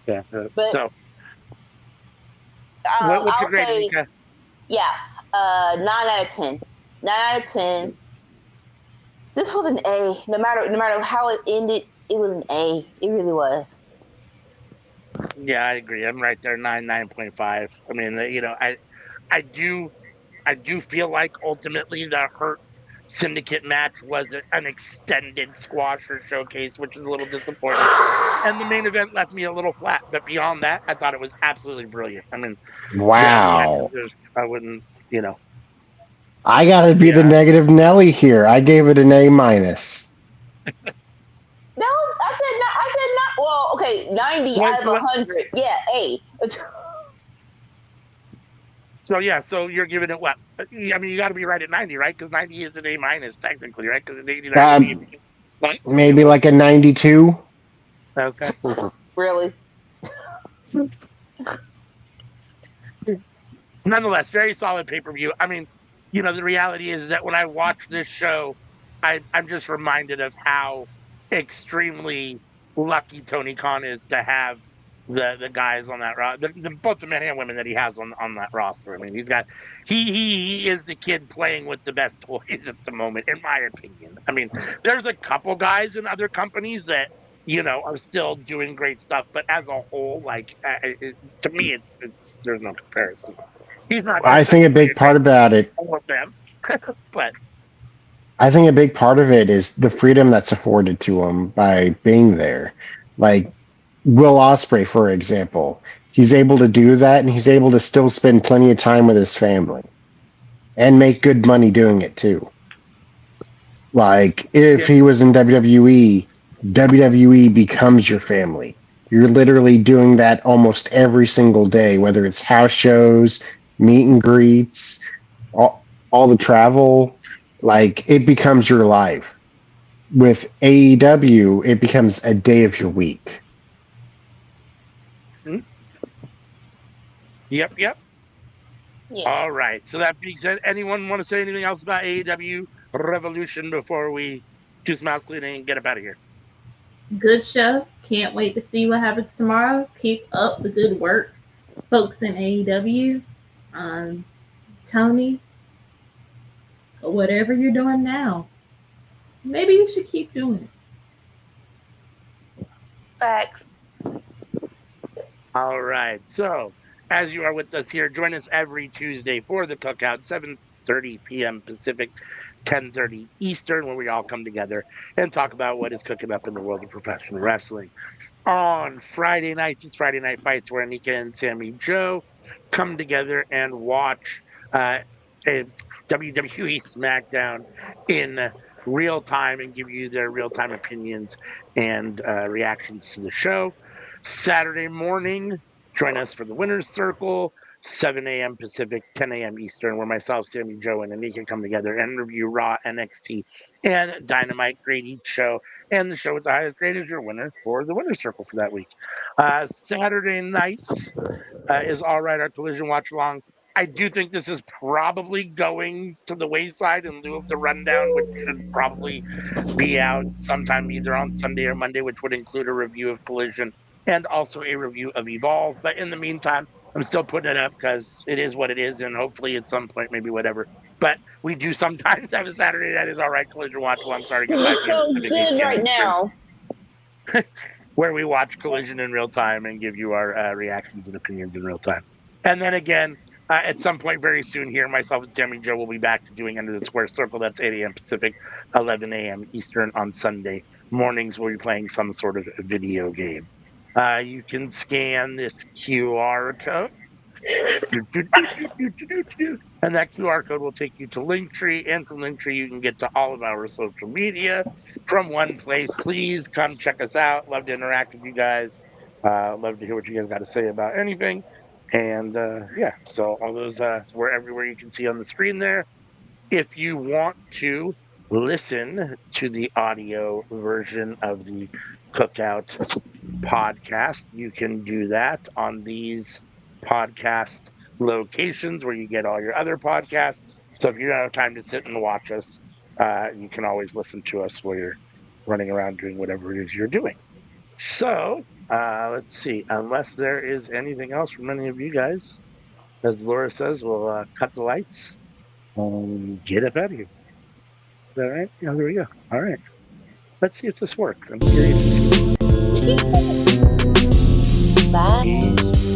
Yeah. But, so, what's your grade? Yeah, 9 out of 10. 9 out of 10. This was an A. No matter how it ended, it was an A. It really was. Yeah, I agree. I'm right there, 9.5. I mean, I do feel like ultimately the Hurt Syndicate match was an extended squash or showcase, which is a little disappointing. And the main event left me a little flat. But beyond that, I thought it was absolutely brilliant. I mean, wow. I wouldn't, I gotta be the negative Nelly here. I gave it an A-. No, I said not. Well, okay, 90 out of 100. Yeah, A. So you're giving it what? I mean, you got to be right at 90, right? Because 90 is an A- technically, right? Because an 89 nice. Maybe like a 92. Okay. Really? Nonetheless, very solid pay-per-view. I mean, the reality is that when I watch this show, I'm just reminded of how extremely lucky Tony Khan is to have the guys on that both the men and women that he has on that roster. I mean, he is the kid playing with the best toys at the moment, in my opinion. I mean, there's a couple guys in other companies that are still doing great stuff, but as a whole, like to me, it's there's no comparison. He's not I think a big part about it, all of them, but I think a big part of it is the freedom that's afforded to him by being there. Like Will Osprey, for example, he's able to do that, and he's able to still spend plenty of time with his family and make good money doing it too. Like if he was in WWE, WWE becomes your family. You're literally doing that almost every single day, whether it's house shows, meet and greets, all the travel. Like it becomes your life. With AEW, it becomes a day of your week. Yep. Yeah. All right. So that being said, anyone want to say anything else about AEW Revolution before we do some house cleaning and get up out of here? Good show. Can't wait to see what happens tomorrow. Keep up the good work, folks in AEW. Tony, whatever you're doing now, maybe you should keep doing it. Facts. All right. So as you are with us here, join us every Tuesday for the Cookout, 7:30 p.m. Pacific, 10:30 Eastern, where we all come together and talk about what is cooking up in the world of professional wrestling. On Friday nights, it's Friday Night Fights, where Anika and Sammy Joe come together and watch a WWE SmackDown in real time and give you their real time opinions and reactions to the show. Saturday morning, join us for the Winner's Circle, 7 a.m. Pacific, 10 a.m. Eastern, where myself, Sammy Joe, and Anika come together and review Raw, NXT, and Dynamite, grade each show. And the show with the highest grade is your winner for the Winner's Circle for that week. Saturday night is All Right, our Collision Watch Along. I do think this is probably going to the wayside in lieu of the Rundown, which should probably be out sometime either on Sunday or Monday, which would include a review of Collision and also a review of Evolve. But in the meantime, I'm still putting it up because it is what it is, and hopefully at some point, maybe whatever. But we do sometimes have a Saturday that is All Right Collision Watch Along starting at 5 It's p.m. so good right now. Where we watch Collision in real time and give you our reactions and opinions in real time. And then again, at some point very soon here, myself and Sammy Joe will be back to doing Under the Square Circle. That's 8 a.m. Pacific, 11 a.m. Eastern on Sunday. Mornings we'll be playing some sort of video game. You can scan this QR code. And that QR code will take you to Linktree, and from Linktree you can get to all of our social media from one place. Please come check us out. Love to interact with you guys. Love to hear what you guys got to say about anything. And yeah, so all those we're everywhere you can see on the screen there. If you want to listen to the audio version of the Cookout podcast, you can do that on these podcast locations where you get all your other podcasts. So if you don't have time to sit and watch us, you can always listen to us while you're running around doing whatever it is you're doing. So let's see. Unless there is anything else from any of you guys, as Laura says, we'll cut the lights and get up out of here. Is that right? Yeah, there we go. All right. Let's see if this works. I'm curious. Bye.